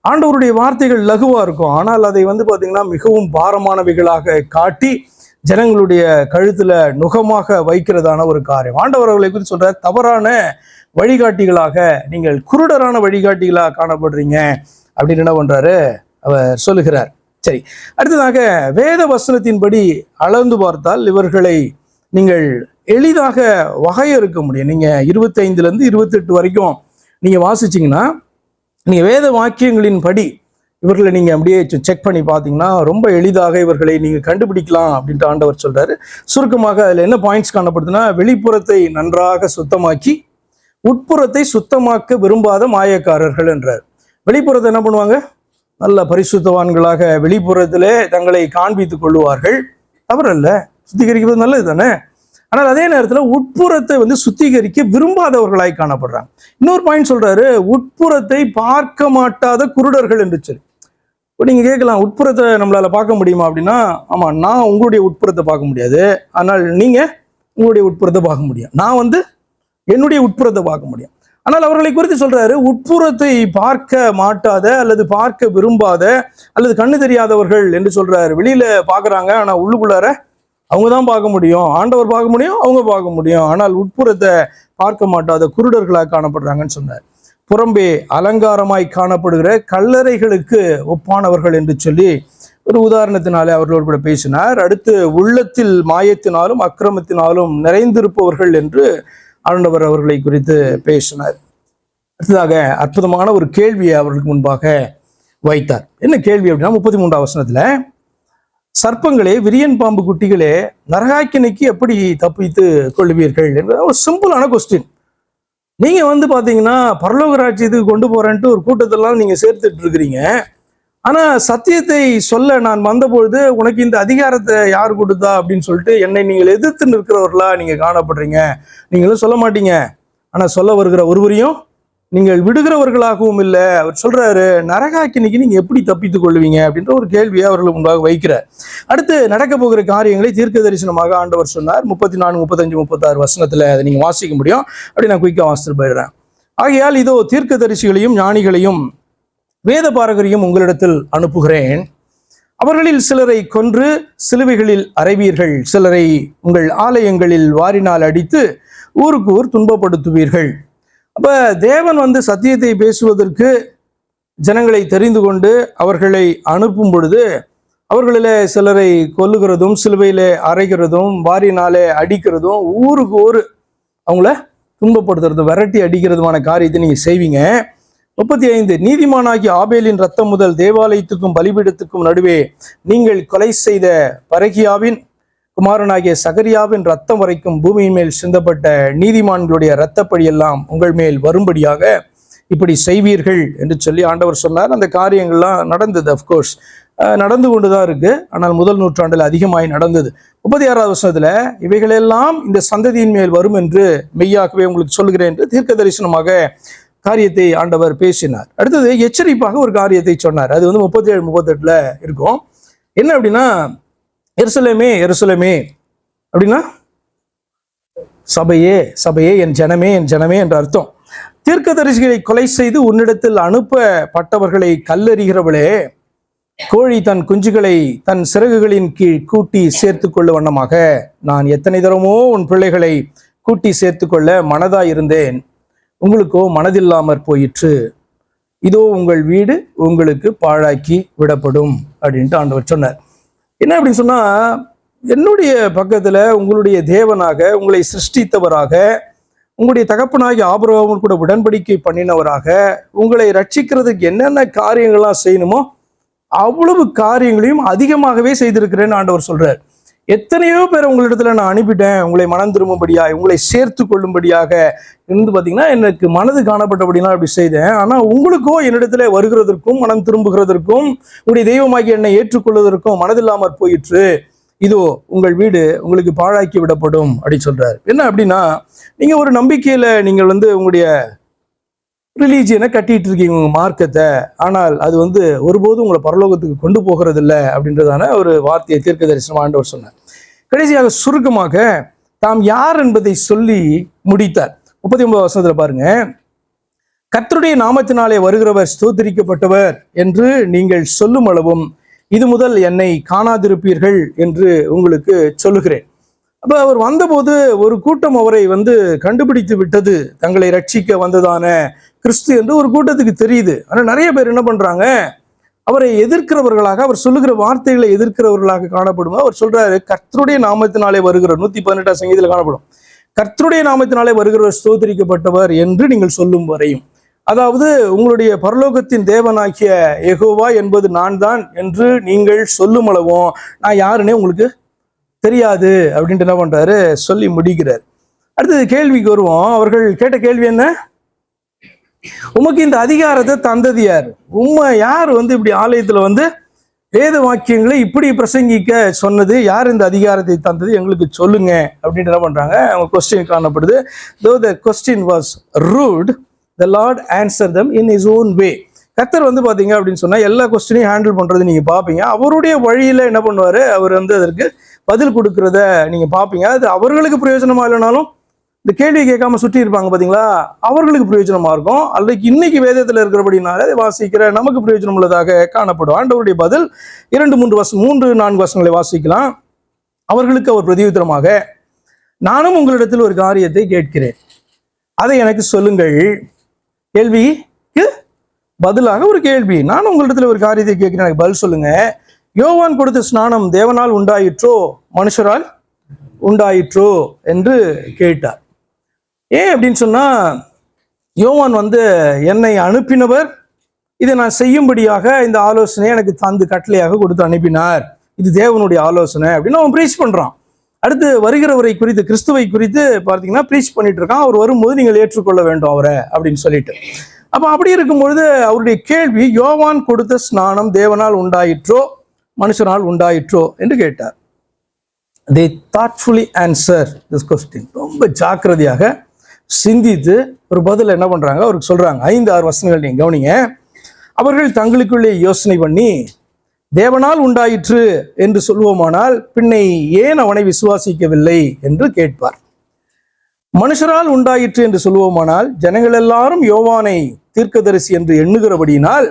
ஆண்டவருடைய வார்த்தைகள் லகுவா இருக்கும், ஆனால் அதை பார்த்தீங்கன்னா மிகவும் பாரமானவைகளாக காட்டி ஜனங்களுடைய கழுத்துல நுகமாக வைக்கிறதான ஒரு காரியம். ஆண்டவர் அவர்களை குறித்து சொல்றார், தவறான வழிகாட்டிகளாக நீங்கள் குருடரான வழிகாட்டிகளாக காணப்படுறீங்க அப்படின்னு என்ன பண்றாரு அவர் சொல்லுகிறார். சரி, அடுத்ததாக வேத வசனத்தின்படி அளந்து பார்த்தால் இவர்களை நீங்கள் எளிதாக வகையறுக்க முடியும். நீங்க 25லேருந்து 28 வரைக்கும் நீங்க வாசிச்சீங்கன்னா நீங்க வேத வாக்கியங்களின் படி இவர்களை நீங்க அப்படியே செக் பண்ணி பார்த்தீங்கன்னா ரொம்ப எளிதாக இவர்களை நீங்க கண்டுபிடிக்கலாம் அப்படின்ட்டு ஆண்டவர் சொல்றாரு. சுருக்கமாக அதுல என்ன பாயிண்ட்ஸ் காணப்படுதுன்னா, வெளிப்புறத்தை நன்றாக சுத்தமாக்கி உட்புறத்தை சுத்தமாக்க விரும்பாத மாயக்காரர்கள் என்றார். வெளிப்புறத்தை என்ன பண்ணுவாங்க? நல்ல பரிசுத்தவான்களாக வெளிப்புறத்திலே தங்களை காண்பித்துக் கொள்ளுவார்கள், தவறல்ல, சுத்திகரிக்கிறது நல்லது தானே. ஆனால் அதே நேரத்தில் உட்புறத்தை சுத்திகரிக்க விரும்பாதவர்களாய் காணப்படுறாங்க. இன்னொரு பாயிண்ட் சொல்றாரு, உட்புறத்தை பார்க்க மாட்டாத குருடர்கள் என்று சொல்லி. இப்போ நீங்க கேட்கலாம், உட்புறத்தை நம்மளால பார்க்க முடியுமா அப்படின்னா, ஆமா, நான் உங்களுடைய உட்புறத்தை பார்க்க முடியாது, ஆனால் நீங்க உங்களுடைய உட்புறத்தை பார்க்க முடியும். நான் என்னுடைய உட்புறத்தை பார்க்க முடியும். ஆனால் அவர்களை குறித்து சொல்றாரு, உட்புறத்தை பார்க்க மாட்டாத அல்லது பார்க்க விரும்பாத அல்லது கண்ணு தெரியாதவர்கள் என்று சொல்றாரு. வெளியில பாக்குறாங்க, ஆனா உள்ளுக்குள்ளார அவங்க தான் பார்க்க முடியும், ஆண்டவர் பார்க்க முடியும், அவங்க பார்க்க முடியும், ஆனால் உட்புறத்தை பார்க்க மாட்டாத குருடர்களாக காணப்படுறாங்கன்னு சொன்னார். புறம்பே அலங்காரமாய் காணப்படுகிற கல்லறைகளுக்கு ஒப்பானவர்கள் என்று சொல்லி ஒரு உதாரணத்தினாலே அவர்களோடு கூட பேசினார். அடுத்து உள்ளத்தில் மாயத்தினாலும் அக்கிரமத்தினாலும் நிறைந்திருப்பவர்கள் என்று ஆண்டவர் அவர்களை குறித்து பேசினார். அடுத்ததாக அற்புதமான ஒரு கேள்வியை அவர்களுக்கு முன்பாக வைத்தார். என்ன கேள்வி அப்படின்னா 33ஆம் வசனத்துல, சர்ப்பங்களே, விரியன் பாம்பு குட்டிகளே, நரகாக்கினைக்கு எப்படி தப்பித்து கொள்வீர்கள் என்ற ஒரு சிம்பிளான கொஸ்டின். நீங்க பாத்தீங்கன்னா பரலோக ராஜ்யத்துக்கு கொண்டு போறேன்ட்டு ஒரு கூட்டத்தெல்லாம் நீங்க சேர்த்துட்டு இருக்கிறீங்க. ஆனா சத்தியத்தை சொல்ல நான் வந்தபொழுது உனக்கு இந்த அதிகாரத்தை யார் கொடுத்தா அப்படின்னு சொல்லிட்டு என்னை நீங்கள் எதிர்த்து நிற்கிறவர்களா நீங்க காணப்படுறீங்க. நீங்களும் சொல்ல மாட்டீங்க, ஆனா சொல்ல வருகிற ஒருவரையும் நீங்கள் விடுகிறவர்களாகவும் இல்லை. அவர் சொல்றாரு, நரகாக்கினிக்கு நீங்க எப்படி தப்பித்துக் கொள்வீங்க அப்படின்ற ஒரு கேள்வியை அவர்களுக்கு முன்பாக வைக்கிறார். அடுத்து நடக்க போகிற காரியங்களை தீர்க்க தரிசனமாக ஆண்டவர் சொன்னார். 34, 35, 36 வசனத்துல அதை நீங்க வாசிக்க முடியும். அப்படி நான் குயிக்கா வாசித்து போயிடுறேன். ஆகையால் இதோ தீர்க்க தரிசிகளையும் ஞானிகளையும் வேத பாரகரையும் உங்களிடத்தில் அனுப்புகிறேன். அவர்களில் சிலரை கொன்று சிலுவைகளில் அறைவீர்கள், சிலரை உங்கள் ஆலயங்களில் வாரினால் அடித்து ஊருக்கு ஊர் துன்பப்படுத்துவீர்கள். அப்ப தேவன் சத்தியத்தை பேசுவதற்கு ஜனங்களை தெரிந்து கொண்டு அவர்களை அனுப்பும் பொழுது அவர்களில சிலரை கொல்லுகிறதும் சிலுவையிலே அறைகிறதும் வாரினாலே அடிக்கிறதும் ஊருக்கு ஊர் அவங்கள துன்பப்படுத்துறதும் விரட்டி அடிக்கிறதுமான காரியத்தை நீங்க செய்வீங்க. 35, நீதிமானாகிய ஆபேலின் ரத்தம் முதல் தேவாலயத்துக்கும் பலிபீடத்துக்கும் நடுவே நீங்கள் கொலை செய்த பரகியாவின் குமாரனாகிய சகரியாவின் ரத்தம் வரைக்கும் பூமியின் மேல் சிந்தப்பட்ட நீதிமான்களுடைய இரத்தப்படி எல்லாம் உங்கள் மேல் வரும்படியாக இப்படி செய்வீர்கள் என்று சொல்லி ஆண்டவர் சொன்னார். அந்த காரியங்கள்லாம் நடந்தது. அப்கோர்ஸ் நடந்து கொண்டுதான் இருக்கு. ஆனால் முதல் நூற்றாண்டில் அதிகமாய் நடந்தது. 36ஆவது வசனத்துல, இவைகளெல்லாம் இந்த சந்ததியின் மேல் வரும் என்று மெய்யாகவே உங்களுக்கு சொல்லுகிறேன் என்று தீர்க்க தரிசனமாக காரியத்தை ஆண்டவர் பேசினார். அடுத்தது எச்சரிப்பாக ஒரு காரியத்தை சொன்னார். அது 37, 38 இருக்கும். என்ன அப்படின்னா, எருசலேமே எருசலேமே அப்படின்னா சபையே சபையே, என் ஜனமே என் ஜனமே என்ற அர்த்தம். தீர்க்கதரிசிகளை கொலை செய்து உன்னிடத்தில் அனுப்பப்பட்டவர்களை கல்லெறிகிறவளே, கோழி தன் குஞ்சுகளை தன் சிறகுகளின் கீழ் கூட்டி சேர்த்து கொள்ள வண்ணமாக நான் எத்தனை தரமோ உன் பிள்ளைகளை கூட்டி சேர்த்து கொள்ள மனதாயிருந்தேன், உங்களுக்கோ மனதில்லாமற் போயிற்று. இதோ உங்கள் வீடு உங்களுக்கு பாழாக்கி விடப்படும் அப்படின்ட்டு ஆண்டவர் சொன்னார். என்ன அப்படின்னு சொன்னா, என்னுடைய பக்கத்துல உங்களுடைய தேவனாக, உங்களை சிருஷ்டித்தவராக, உங்களுடைய தகப்பனாகி ஆபிரகாமும் கூட உடன்படிக்கை பண்ணினவராக, உங்களை ரட்சிக்கிறதுக்கு என்னென்ன காரியங்கள்லாம் செய்யணுமோ அவ்வளவு காரியங்களையும் அதிகமாகவே செய்திருக்கிறேன்னு ஆண்டவர் சொல்றார். எத்தனையோ பேர் உங்களிடத்துல நான் அனுப்பிட்டேன், உங்களை மனம் திரும்பும்படியாக, உங்களை சேர்த்து கொள்ளும்படியாக பாத்தீங்கன்னா எனக்கு மனது காணப்பட்டபடினா அப்படி செய்தேன். ஆனா உங்களுக்கோ என்னிடத்துல வருகிறதற்கும் மனம் திரும்புகிறதற்கும் உங்களுடைய தெய்வமாகி என்னை ஏற்றுக்கொள்வதற்கும் மனதில்லாமற் போயிற்று. இதோ உங்கள் வீடு உங்களுக்கு பாழாக்கி விடப்படும் அப்படின்னு சொல்றாரு. என்ன அப்படின்னா, நீங்க ஒரு நம்பிக்கையில நீங்கள் உங்களுடைய ரிலீஜியனை கட்டிட்டு இருக்கீங்க, உங்க மார்க்கத்தை. ஆனால் அது ஒருபோதும் உங்களை பரலோகத்துக்கு கொண்டு போகிறது இல்லை அப்படின்றதான ஒரு வார்த்தையை தீர்க்க தரிசனம் ஆண்டவர் சொன்னார். கடைசியாக சுருக்கமாக தாம் யார் என்பதை சொல்லி முடித்தார். 39 வசனத்துல பாருங்க, கர்த்தருடைய நாமத்தினாலே வருகிறவர் ஸ்தோத்திரிக்கப்பட்டவர் என்று நீங்கள் சொல்லும் அளவும் இது முதல் என்னை காணாதிருப்பீர்கள் என்று உங்களுக்கு சொல்லுகிறேன். அப்ப அவர் வந்தபோது ஒரு கூட்டம் அவரை கண்டுபிடித்து விட்டது. தங்களை ரட்சிக்க வந்ததான கிறிஸ்து என்று ஒரு கூட்டத்துக்கு தெரியுது. ஆனா நிறைய பேர் என்ன பண்றாங்க, அவரை எதிர்க்கிறவர்களாக, அவர் சொல்லுகிற வார்த்தைகளை எதிர்க்கிறவர்களாக காணப்படுமா. அவர் சொல்றாரு, கர்த்தருடைய நாமத்தினாலே வருகிற 118 சங்கீதத்தில் காணப்படும், கர்த்தருடைய நாமத்தினாலே வருகிறவர் ஸ்தோத்திரிக்கப்பட்டவர் என்று நீங்கள் சொல்லும் வரையும், அதாவது உங்களுடைய பரலோகத்தின் தேவனாகிய யெகோவா என்பது நான் தான் என்று நீங்கள் சொல்லும் அளவும் நான் யாருன்னே உங்களுக்கு தெரியாது அப்படின்ட்டு என்ன பண்றாரு சொல்லி முடிக்கிறார். அடுத்தது கேள்விக்கு வருவோம். அவர்கள் கேட்ட கேள்வி என்ன, உமக்கு இந்த அதிகாரத்தை தந்தது யார்? யார் இப்படி ஆலயத்துல வேத வாக்கியங்களை இப்படி பிரசங்கிக்க சொன்னது யார்? இந்த அதிகாரத்தை தந்தது எங்களுக்கு சொல்லுங்க அப்படின்ட்டு என்ன பண்றாங்க, அவங்க கொஸ்டின் காணப்படுது. Though the question was rude, the Lord answered them in his own way. கர்த்தர் பாத்தீங்க அப்படின்னு சொன்னா எல்லா கொஸ்டினையும் ஹேண்டில் பண்றது நீங்க பாப்பீங்க. அவருடைய வழியில என்ன பண்ணுவாரு, அவர் அதற்கு பதில் கொடுக்கறத நீங்க பாப்பீங்க. அது அவர்களுக்கு பிரயோஜனமா இல்லைனாலும் இந்த கேள்வி கேட்காம சுற்றி இருப்பாங்க பாத்தீங்களா, அவர்களுக்கு பிரயோஜனமா இருக்கும். அல்லது இன்னைக்கு வேதத்துல இருக்கிறபடினால அதை வாசிக்கிற நமக்கு பிரயோஜனம் உள்ளதாக காணப்படும். ஆண்டவருடைய பதில் 3-4 வசனங்களை வாசிக்கலாம். அவர்களுக்கு அவர் பிரதியுத்தரமாக, நானும் உங்களிடத்தில் ஒரு காரியத்தை கேட்கிறேன், அதை எனக்கு சொல்லுங்கள். கேள்விக்கு பதிலாக ஒரு கேள்வி, நானும் உங்களிடத்துல ஒரு காரியத்தை கேட்கிறேன், எனக்கு பதில் சொல்லுங்க. யோவான் கொடுத்த ஸ்நானம் தேவனால் உண்டாயிற்றோ மனுஷரால் உண்டாயிற்றோ என்று கேட்டார். ஏன் அப்படின்னு சொன்னா, யோவான் என்னை அனுப்பினவர் இதை நான் செய்யும்படியாக இந்த ஆலோசனையை எனக்கு தந்து கட்டளையாக கொடுத்து அனுப்பினார். இது தேவனுடைய ஆலோசனை அப்படின்னு அவன் ப்ரீச் பண்றான். அடுத்து வருகிறவரை குறித்து, கிறிஸ்துவை குறித்து பார்த்தீங்கன்னா ப்ரீச் பண்ணிட்டு இருக்கான். அவர் வரும்போது நீங்கள் ஏற்றுக்கொள்ள வேண்டும் அவரை அப்படின்னு சொல்லிட்டு. அப்போ அப்படி இருக்கும்பொழுது அவருடைய கேள்வி, யோவான் கொடுத்த ஸ்நானம் தேவனால் உண்டாயிற்றோ மனுஷனால் உண்டாயிற்றோ என்று கேட்டார். they thoughtfully answer this question. ரொம்ப ஜாக்கிரதையாக சிந்தித்து ஒரு பதில் என்ன பண்றாங்க, அவருக்கு சொல்றாங்க. 5-6 வசனங்கள் நீங்க கவனிங்க. அவர்கள் தங்களுக்குள்ளே யோசனை பண்ணி, தேவனால் உண்டாயிற்று என்று சொல்வோமானால் பின்னை ஏன் அவனை விசுவாசிக்கவில்லை என்று கேட்பார். மனுஷரால் உண்டாயிற்று என்று சொல்வோமானால் ஜனங்கள் எல்லாரும் யோவானை தீர்க்கதரிசி என்று எண்ணுகிறபடியினால்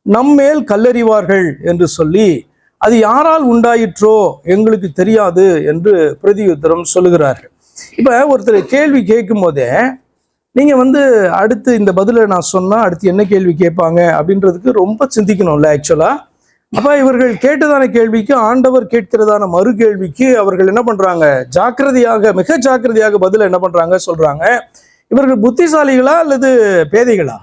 நம்மேல் கல்லறிவார்கள் என்று சொல்லி, அது யாரால் உண்டாயிற்றோ எங்களுக்கு தெரியாது என்று பிரதியுத்தரம் சொல்லுகிறார்கள். இப்ப ஒருத்தர் கேள்வி கேட்கும் போதே நீங்க அடுத்து இந்த பதிலை நான் சொன்னா அடுத்து என்ன கேள்வி கேட்பாங்க அப்படின்றதுக்கு ரொம்ப சிந்திக்கணும்ல ஆக்சுவலா. அப்ப இவர்கள் கேட்டதான கேள்விக்கு, ஆண்டவர் கேட்கிறதான மறு கேள்விக்கு அவர்கள் என்ன பண்றாங்க, ஜாக்கிரதையாக, மிக ஜாக்கிரதையாக பதில் என்ன பண்றாங்க சொல்றாங்க. இவர்கள் புத்திசாலிகளா அல்லது பேதைகளா?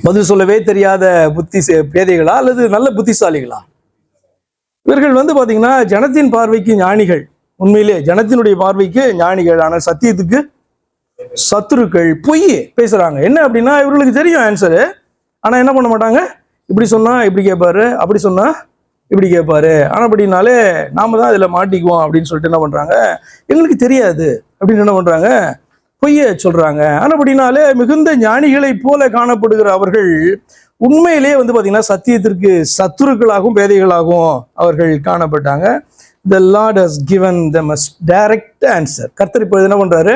பதில் சொல்லவே தெரியாத பேதைகளா அல்லது நல்ல புத்திசாலிகளா? இவர்கள் பாத்தீங்கன்னா ஜனத்தின் பார்வைக்கு ஞானிகள், உண்மையிலே ஜனத்தினுடைய பார்வைக்கு ஞானிகள், ஆனால் சத்தியத்துக்கு சத்துருக்கள். பொய் பேசுறாங்க. என்ன அப்படின்னா இவர்களுக்கு தெரியும் ஆன்சரு, ஆனா என்ன பண்ண மாட்டாங்க, இப்படி சொன்னா இப்படி கேட்பாரு, அப்படி சொன்னா இப்படி கேட்பாரு, ஆனா அப்படின்னாலே நாம தான் இதுல மாட்டிக்குவோம் அப்படின்னு சொல்லிட்டு என்ன பண்றாங்க, எங்களுக்கு தெரியாது அப்படின்னு என்ன பண்றாங்க, பொய்ய சொல்றாங்க. ஆனா அப்படின்னாலே மிகுந்த ஞானிகளை போல காணப்படுகிற அவர்கள் உண்மையிலேயே பாத்தீங்கன்னா சத்தியத்திற்கு சத்துருக்களாகவும் பேதைகளாகவும் அவர்கள் காணப்பட்டாங்க. The Lord has given them a direct answer. கர்த்தர் இப்போ என்ன பண்றாரு,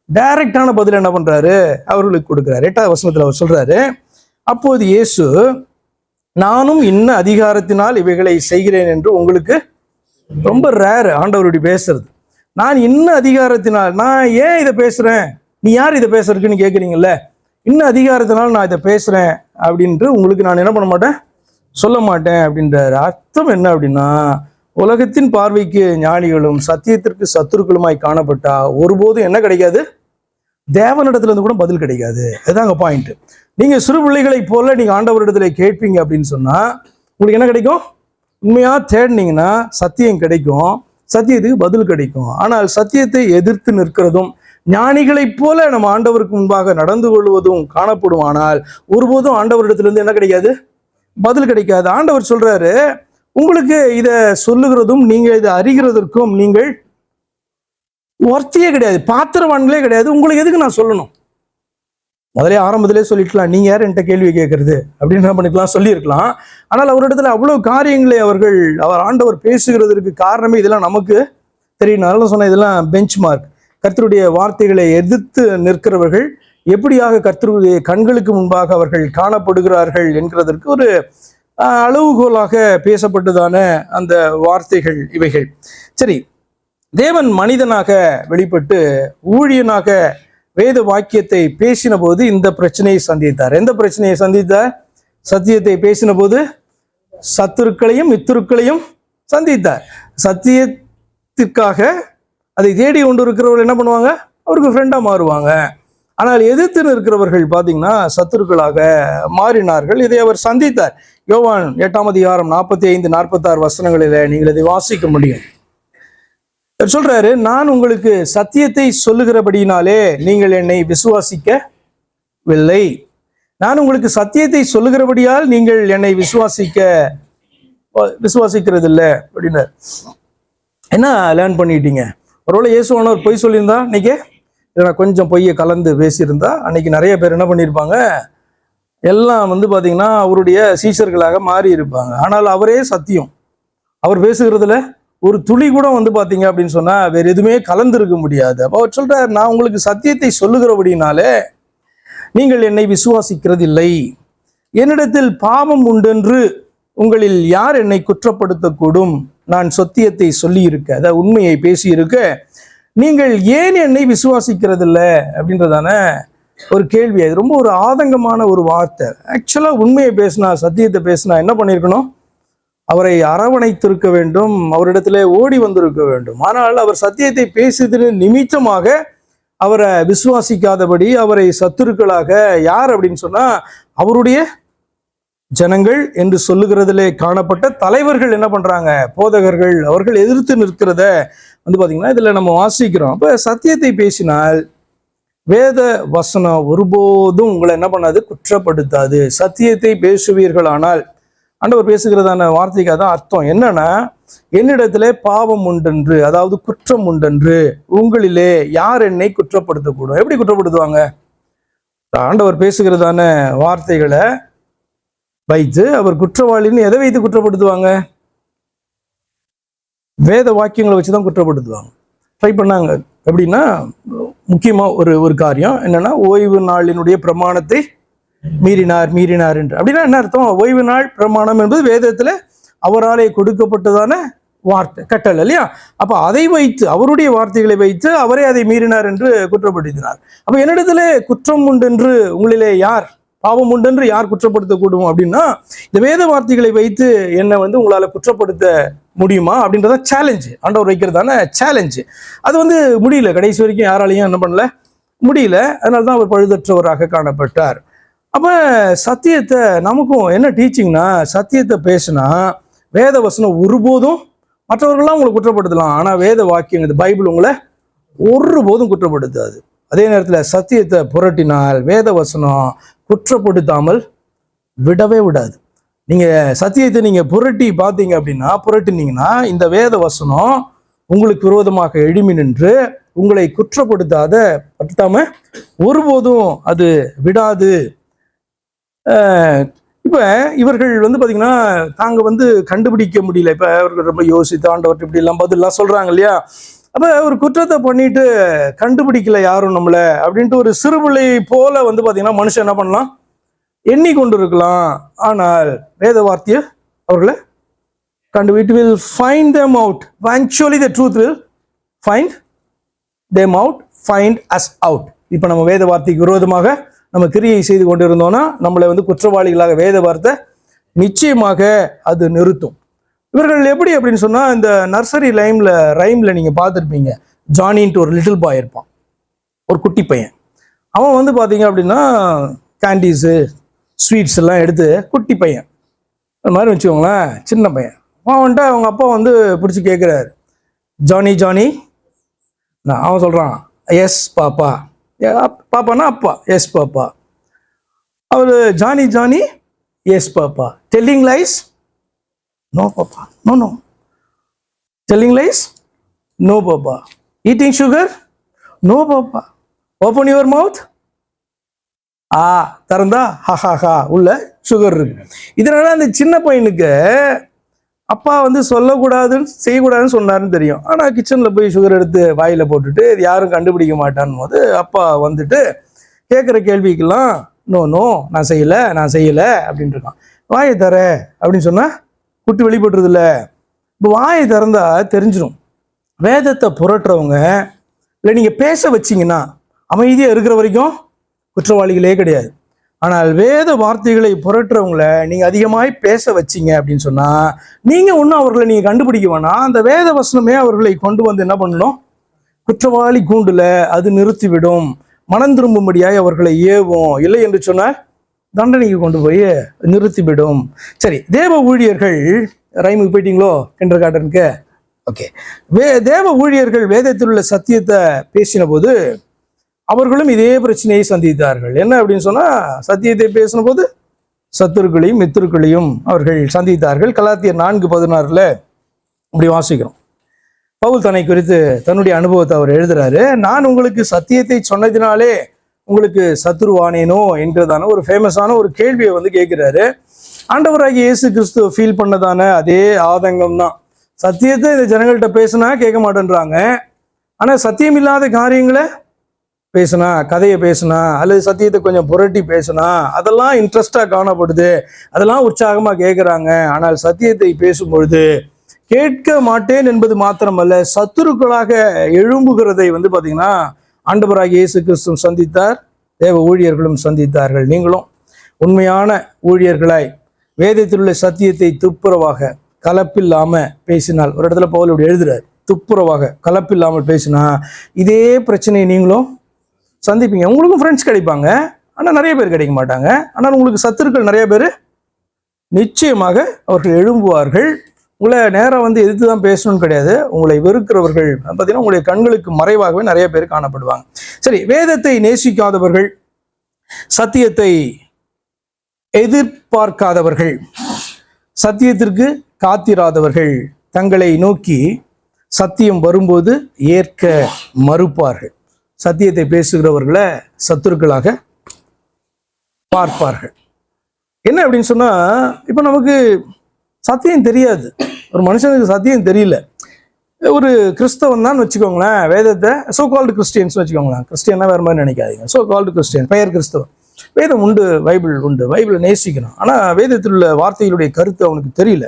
டைரக்டான பதில் என்ன பண்றாரு அவர்களுக்கு கொடுக்கிறாரு. 8வது வசனத்துல அவர் சொல்றாரு, அப்போது இயேசு, நானும் இன்ன அதிகாரத்தினால் இவைகளை செய்கிறேன் என்று உங்களுக்கு, ரொம்ப ரேர் ஆண்டவருடைய பேசுறது, நான் இன்ன அதிகாரத்தினால், நான் ஏன் இதை பேசுறேன், நீ யார் இதை பேசுறதுக்குன்னு கேட்குறீங்கல்ல, இன்ன அதிகாரத்தினால் நான் இதை பேசுறேன் அப்படின்ட்டு உங்களுக்கு நான் என்ன பண்ண மாட்டேன், சொல்ல மாட்டேன் அப்படின்றாரு. அர்த்தம் என்ன அப்படின்னா, உலகத்தின் பார்வைக்கு ஞானிகளும் சத்தியத்திற்கு சத்துருக்களுமாய் காணப்பட்டா ஒருபோதும் என்ன கிடைக்காது, தேவனிடத்துல இருந்து கூட பதில் கிடைக்காது. அதுதாங்க பாயிண்ட். நீங்க சிறு பிள்ளைகளை போல நீங்க ஆண்டவரிடத்துல கேட்பீங்க அப்படின்னு சொன்னா உங்களுக்கு என்ன கிடைக்கும், உண்மையா தேடினீங்கன்னா சத்தியம் கிடைக்கும், சத்தியத்துக்கு பதில் கிடைக்கும். ஆனால் சத்தியத்தை எதிர்த்து நிற்கிறதும் ஞானிகளைப் போல நம்ம ஆண்டவருக்கு முன்பாக நடந்து கொள்வதும் காணப்படுமானால் ஒருபோதும் ஆண்டவரிடத்திலிருந்து என்ன கிடைக்காது, பதில் கிடைக்காது. ஆண்டவர் சொல்றாரு, உங்களுக்கு இதை சொல்லுகிறதும் நீங்க இதை அறிகிறதற்கும் நீங்கள் ஒர்த்தியே கிடையாது, பாத்திரவான்களே கிடையாது, உங்களுக்கு எதுக்கு நான் சொல்லணும், முதலே ஆரம்பத்திலே சொல்லிக்கலாம், நீங்க யார் என்கிட்ட கேள்வி கேட்கறது அப்படின்னு என்ன பண்ணிக்கலாம், சொல்லியிருக்கலாம். ஆனால் அவரிடத்துல அவ்வளவு காரியங்களை அவர் ஆண்டவர் பேசுகிறதற்கு காரணமே இதெல்லாம் நமக்கு தெரியும். அதெல்லாம் சொன்ன இதெல்லாம் பெஞ்ச் மார்க். கர்த்தருடைய வார்த்தைகளை எதிர்த்து நிற்கிறவர்கள் எப்படியாக கர்த்தருடைய கண்களுக்கு முன்பாக அவர்கள் காணப்படுகிறார்கள் என்கிறதற்கு ஒரு அளவுகோலாக பேசப்பட்டதான அந்த வார்த்தைகள் இவைகள். சரி, தேவன் மனிதனாக வெளிப்பட்டு ஊழியனாக வேத வாக்கியத்தை பேசின போது இந்த பிரச்சனையை சந்தித்தார். எந்த பிரச்சனையை சந்தித்தார்? சத்தியத்தை பேசின போது சத்துருக்களையும் மித்துருக்களையும் சந்தித்தார். சத்தியத்திற்காக அதை தேடி கொண்டு இருக்கிறவர்கள் என்ன பண்ணுவாங்க, அவருக்கு ஃப்ரெண்டா மாறுவாங்க. ஆனால் எதிர்த்து இருக்கிறவர்கள் பார்த்தீங்கன்னா சத்துருக்களாக மாறினார்கள். இதை அவர் சந்தித்தார். யோவான் 8ஆம் அதிகாரம் 45-46 வசனங்களில நீங்கள் இதை வாசிக்க முடியும். சொல்றாரு, நான் உங்களுக்கு சத்தியத்தை சொல்லுகிறபடினாலே நீங்கள் என்னை விசுவாசிக்கவில்லை, நான் உங்களுக்கு சத்தியத்தை சொல்லுகிறபடியால் நீங்கள் என்னை விசுவாசிக்கிறது இல்லை அப்படின்னாரு. என்ன லேர்ன் பண்ணிட்டீங்க? ஒருவேளை இயேசுவானவர் பொய் சொல்லியிருந்தா இன்னைக்கு, நான் கொஞ்சம் பொய்யை கலந்து பேசியிருந்தா அன்னைக்கு நிறைய பேர் என்ன பண்ணியிருப்பாங்க, எல்லாம் பார்த்தீங்கன்னா அவருடைய சீஷர்களாக மாறி இருப்பாங்க. ஆனால் அவரே சத்தியம், அவர் பேசுகிறதுல ஒரு துளி கூட பார்த்தீங்க அப்படின்னு சொன்னா வேற எதுவுமே கலந்திருக்க முடியாது. அப்போ அவர் சொல்றார், நான் உங்களுக்கு சத்தியத்தை சொல்லுகிறபடினாலே நீங்கள் என்னை விசுவாசிக்கிறது இல்லை, என்னிடத்தில் பாவம் உண்டென்று உங்களில் யார் என்னை குற்றப்படுத்தக்கூடும், நான் சத்தியத்தை சொல்லி இருக்க, அதாவது உண்மையை பேசி இருக்க, நீங்கள் ஏன் என்னை விசுவாசிக்கிறது இல்லை அப்படின்றதான ஒரு கேள்வி. அது ரொம்ப ஒரு ஆதங்கமான ஒரு வார்த்தை. ஆக்சுவலா உண்மையை பேசினா, சத்தியத்தை பேசினா என்ன பண்ணியிருக்கணும், அவரை அரவணைத்திருக்க வேண்டும், அவரிடத்துல ஓடி வந்திருக்க வேண்டும். ஆனால் அவர் சத்தியத்தை பேசியதன் நிமித்தமாக அவரை விசுவாசிக்காதபடி அவரை சத்துருக்களாக யார் அப்படின்னு சொன்னா அவருடைய ஜனங்கள் என்று சொல்லுகிறதிலே காணப்பட்ட தலைவர்கள் என்ன பண்றாங்க, போதகர்கள், அவர்கள் எதிர்த்து நிற்கிறத வந்து பாத்தீங்கன்னா இதுல நம்ம வாசிக்கிறோம். அப்ப சத்தியத்தை பேசினால் வேத வசனம் ஒருபோதும் உங்களை என்ன பண்ணாது, குற்றப்படுத்தாது. சத்தியத்தை பேசுவீர்கள் ஆனால் ஆண்டவர் பேசுகிறதான வார்த்தைக்கு அதான் அர்த்தம். என்னன்னா, என்னிடத்திலே பாவம் உண்டென்று, அதாவது குற்றம் உண்டென்று உங்களிலே யார் என்னை குற்றப்படுத்தக்கூடும். எப்படி குற்றப்படுத்துவாங்க? ஆண்டவர் பேசுகிறதான வார்த்தைகளை வைத்து அவர் குற்றவாளின்னு எதை வைத்து குற்றப்படுத்துவாங்க? வேத வாக்கியங்களை வச்சுதான் குற்றப்படுத்துவாங்க. ட்ரை பண்ணாங்க. எப்படின்னா, முக்கியமா ஒரு காரியம் என்னன்னா, ஓய்வு நாளினுடைய பிரமாணத்தை மீறினார் என்று. அப்படின்னா என்ன அர்த்தம்? ஓய்வு நாள் பிரமாணம் என்பது வேதத்துல அவராலே கொடுக்கப்பட்டதான வார்த்தை, கட்டளை இல்லையா? அப்ப அதை வைத்து, அவருடைய வார்த்தைகளை வைத்து அவரே அதை மீறினார் என்று குற்றப்படுத்தினார். அப்ப என்னிடத்துல குற்றம் உண்டென்று உங்களிலே யார், பாவம் உண்டென்று யார் குற்றப்படுத்தக்கூடும் அப்படின்னா, இந்த வேத வார்த்தைகளை வைத்து என்னை வந்து உங்களால குற்றப்படுத்த முடியுமா அப்படின்றத சேலஞ்சு, ஆண்டவர் வைக்கிறதான சேலஞ்சு. அது வந்து முடியல, கடைசி வரைக்கும் யாராலையும் என்ன பண்ணல, முடியல. அதனால்தான் அவர் பழுதற்றவராக காணப்பட்டார். அப்ப சத்தியத்தை நமக்கும் என்ன டீச்சிங்னா, சத்தியத்தை பேசினா வேத வசனம் ஒருபோதும், மற்றவர்கள்லாம் உங்களை குற்றப்படுத்தலாம், ஆனா வேத வாக்கியம், இந்த பைபிள் உங்களை ஒருபோதும் குற்றப்படுத்தாது. அதே நேரத்தில் சத்தியத்தை புரட்டினால் வேத வசனம் குற்றப்படுத்தாமல் விடவே விடாது. நீங்க சத்தியத்தை நீங்க புரட்டி பார்த்தீங்க அப்படின்னா, புரட்டினீங்கன்னா இந்த வேத வசனம் உங்களுக்கு விரோதமாக எழுமி நின்று உங்களை படுத்தாம ஒருபோதும் அது விடாது. இப்ப இவர்கள் வந்து பாத்தீங்கன்னா தாங்க வந்து கண்டுபிடிக்க முடியல. இப்ப அவர்கள் ரொம்ப யோசித்து ஆண்டவர்கிட்ட இப்படி எல்லாம் பதிலாம் சொல்றாங்க இல்லையா? அப்ப ஒரு குற்றத்தை பண்ணிட்டு கண்டுபிடிக்கல யாரும் நம்மள அப்படின்ட்டு ஒரு சிறுபிள்ளை போல வந்து பாத்தீங்கன்னா மனுஷன் என்ன பண்ணலாம், எண்ணி கொண்டு இருக்கலாம். ஆனால் வேத வார்த்தையை அவர்களை it will find them out. Eventually the truth will find them out, find us out. இப்ப நம்ம வேத வார்த்தைக்கு விரோதமாக நம்ம கிரியை செய்து கொண்டிருந்தோம்னா நம்மளை வந்து குற்றவாளிகளாக வேத வார்த்தை நிச்சயமாக அது நிறுத்தும். இவர்கள் எப்படி அப்படின்னு சொன்னா, இந்த நர்சரி ரைம்ல நீங்க பார்த்துருப்பீங்க, ஜானின்ட்டு ஒரு லிட்டில் பாய் இருப்பான், ஒரு குட்டி பையன். அவன் வந்து பாத்தீங்க அப்படின்னா கேண்டீஸு ஸ்வீட்ஸ் எல்லாம் எடுத்து, குட்டி பையன் அந்த மாதிரி வச்சுக்கோங்களேன், சின்ன பையன். அவன் வந்துட்டு அவங்க அப்பா வந்து பிடிச்சி கேட்குறாரு, ஜானி. அவன் சொல்றான், எஸ் பாப்பா. பாப்பானா அப்பா, எஸ் பாப்பா. அவர் Johnny yes papa. Telling lies, no papa, no. Telling lies, no papa. Eating sugar, no papa. Open your mouth, திறந்தா ஹஹா உள்ள சுகர் இருக்கு. இதனால அந்த சின்ன பையனுக்கு அப்பா வந்து சொல்லக்கூடாதுன்னு செய்யக்கூடாதுன்னு சொன்னாருன்னு தெரியும். ஆனா கிச்சன்ல போய் சுகர் எடுத்து வாயில போட்டுட்டு இது யாரும் கண்டுபிடிக்க மாட்டான்னு போது அப்பா வந்துட்டு கேட்குற கேள்விக்கெல்லாம் நோ நான் செய்யல அப்படின்ட்டு இருக்கான். வாயை தர அப்படின்னு சொன்னா குட்டி வெளிப்பட்டுறது இல்லை. இப்போ வாயை திறந்தா தெரிஞ்சிடும். வேதத்தை புரட்டுறவங்க இல்லை, நீங்க பேச வச்சிங்கன்னா அமைதியா இருக்கிற வரைக்கும் குற்றவாளிகளே கிடையாது. ஆனால் வேத வார்த்தைகளை புரட்டுறவங்களை நீங்க அதிகமாய் பேச வச்சிங்க அப்படின்னு சொன்னா நீங்க ஒன்றும் அவர்களை நீங்க கண்டுபிடிக்க வேணாம். அந்த வேத வசனமே அவர்களை கொண்டு வந்து என்ன பண்ணணும், குற்றவாளி கூண்டுல அது நிறுத்திவிடும். மனம் திரும்பும்படியாய் அவர்களை ஏவும். இல்லை என்று சொன்னால் தண்டனைக்கு கொண்டு போய் நிறுத்திவிடும். சரி, தேவ ஊழியர்கள், ரைமுக்கு போயிட்டீங்களோ கிண்டர் கார்டனுக்கு? ஓகே. தேவ ஊழியர்கள் வேதத்தில் உள்ள சத்தியத்தை பேசின போது அவர்களும் இதே பிரச்சனையை சந்தித்தார்கள். என்ன அப்படின்னு சொன்னா, சத்தியத்தை பேசின போது சத்துருக்களையும் மித்திருக்களையும் அவர்கள் சந்தித்தார்கள். கலாத்தியர் 4:16 இப்படி வாசிக்கிறோம். பவுல் தன்னை குறித்து தன்னுடைய அனுபவத்தை அவர் எழுதுறாரு. நான் உங்களுக்கு சத்தியத்தை சொன்னதினாலே உங்களுக்கு சத்துருவானேனோ என்கிறதான ஒரு ஃபேமஸான ஒரு கேள்வியை வந்து கேட்கிறாரு. ஆண்டவராகிய இயேசு கிறிஸ்து ஃபீல் பண்ணதான அதே ஆதங்கம் தான். சத்தியத்தை இந்த ஜனங்கள்கிட்ட பேசினா கேட்க மாட்டேன்றாங்க, ஆனா சத்தியம் இல்லாத காரியங்களை பேசுனா, கதையை பேசுனா, அல்லது சத்தியத்தை கொஞ்சம் புரட்டி பேசுனா அதெல்லாம் இன்ட்ரெஸ்டா காணப்படுது, அதெல்லாம் உற்சாகமா கேட்குறாங்க. ஆனால் சத்தியத்தை பேசும்பொழுது கேட்க மாட்டேன் என்பது மாத்திரமல்ல, சத்துருக்களாக எழும்புகிறதை வந்து பாத்தீங்கன்னா ஆண்டவராகிய இயேசு கிறிஸ்து சந்தித்தார், தேவ ஊழியர்களும் சந்தித்தார்கள். நீங்களும் உண்மையான ஊழியர்களாய் வேதத்தில் உள்ள சத்தியத்தை துப்புரவாக கலப்பில்லாம பேசினால், ஒரு இடத்துல பவுல் இப்படி எழுதுறாரு, துப்புரவாக கலப்பில்லாமல் பேசினா இதே பிரச்சனையை நீங்களும் சந்திப்பீங்க. உங்களுக்கும் ஃப்ரெண்ட்ஸ் கிடைப்பாங்க, ஆனால் நிறைய பேர் கிடைக்க மாட்டாங்க. ஆனால் உங்களுக்கு சத்துருக்கள் நிறைய பேர் நிச்சயமாக அவர்கள் எழும்புவார்கள். உங்களை நேரம் வந்து எதிர்த்து தான் பேசணும்னு கிடையாது. உங்களை வெறுக்கிறவர்கள் பார்த்தீங்கன்னா உங்களுடைய கண்களுக்கு மறைவாகவே நிறைய பேர் காணப்படுவாங்க. சரி, வேதத்தை நேசிக்காதவர்கள், சத்தியத்தை எதிர்பார்க்காதவர்கள், சத்தியத்திற்கு காத்திராதவர்கள், தங்களை நோக்கி சத்தியம் வரும்போது ஏற்க மறுப்பார்கள். சத்தியத்தை பேசுகிறவர்களை சத்துருக்களாக பார்ப்பார்கள். என்ன அப்படின்னு சொன்னா, இப்போ நமக்கு சத்தியம் தெரியாது, ஒரு மனுஷனுக்கு சத்தியம் தெரியல. ஒரு கிறிஸ்தவன் தான் வச்சுக்கோங்களேன், வேதத்தை சோ கால்டு கிறிஸ்டியன்ஸ் வச்சுக்கோங்களேன். கிறிஸ்டியனா வேற மாதிரி நினைக்காதீங்க. சோ கால்டு கிறிஸ்டியன், பெயர் கிறிஸ்தவன். வேதம் உண்டு, பைபிள் உண்டு, பைபிளை நேசிக்கணும். ஆனால் வேதத்தில் உள்ள வார்த்தைகளுடைய கருத்து அவனுக்கு தெரியல.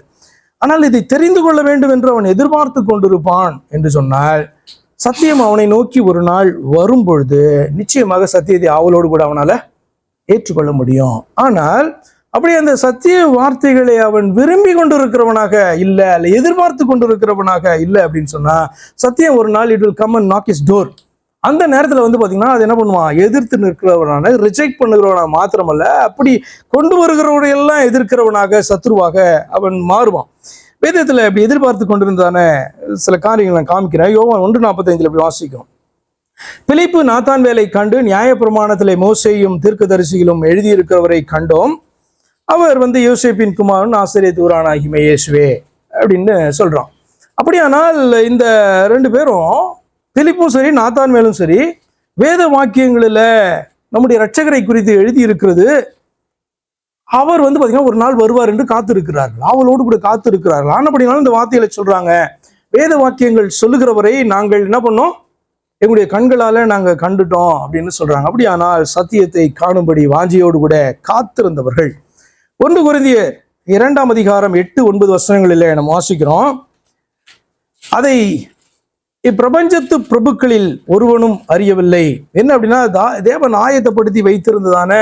ஆனால் இதை தெரிந்து கொள்ள வேண்டும் என்று அவன் எதிர்பார்த்து கொண்டிருப்பான் என்று சொன்னால், சத்தியம் அவனை நோக்கி ஒரு நாள் வரும் பொழுது நிச்சயமாக சத்தியத்தை ஆவலோடு கூட அவனால ஏற்றுக்கொள்ள முடியும். ஆனால் அப்படி அந்த சத்திய வார்த்தைகளை அவன் விரும்பி கொண்டிருக்கிறவனாக இல்லை, அல்ல எதிர்பார்த்து கொண்டிருக்கிறவனாக இல்லை அப்படின்னு சொன்னா, சத்தியம் ஒரு நாள் it will come and knock is door. அந்த நேரத்தில் வந்து பார்த்தீங்கன்னா அது என்ன பண்ணுவான், எதிர்த்து நிற்கிறவனான, ரிஜெக்ட் பண்ணுகிறவனாக மாத்திரமல்ல, அப்படி கொண்டு வருகிறவரையெல்லாம் எதிர்க்கிறவனாக, சத்ருவாக அவன் மாறுவான். வேதத்தில் இப்படி எதிர்பார்த்து கொண்டிருந்தான சில காரியங்களை நான் காமிக்கிறேன். யோவான் 1:45 இப்படி வாசிக்கிறோம். பிலிப்பு நாத்தான் வேலை கண்டு நியாயப்பிரமாணத்திலே மோசேயும் தீர்க்கதரிசிகளும் எழுதியிருக்கிறவரை கண்டோம். அவர் வந்து யோசேப்பின் குமாரன் ஆசிரியத்தூரானாகிய இயேசுவே அப்படின்னு சொல்றான். அப்படியானால் இந்த ரெண்டு பேரும், பிலிப்பும் சரி நாத்தான் மேலும் சரி, வேத வாக்கியங்களில் நம்முடைய இரட்சகரை குறித்து எழுதி இருக்கிறது. அவர் வந்து பார்த்தீங்கன்னா ஒரு நாள் வருவார் என்று காத்திருக்கிறார்கள், அவளோடு கூட காத்திருக்கிறார்கள். ஆனப்படினாலும் இந்த வார்த்தைகளை சொல்றாங்க, வேத வாக்கியங்கள் சொல்லுகிறவரை நாங்கள் என்ன பண்ணோம், எங்களுடைய கண்களால நாங்கள் கண்டுட்டோம் அப்படின்னு சொல்றாங்க. அப்படியானால் சத்தியத்தை காணும்படி வாஞ்சியோடு கூட காத்திருந்தவர்கள். 1 கொரிந்தியர் 2ஆம் அதிகாரம் 8-9 வசனங்களில் நம்ம வாசிக்கிறோம். அதை இப்பிரபஞ்சத்து பிரபுக்களில் ஒருவனும் அறியவில்லை. என்ன அப்படின்னா, தேவன் ஆயத்தப்படுத்தி வைத்திருந்ததான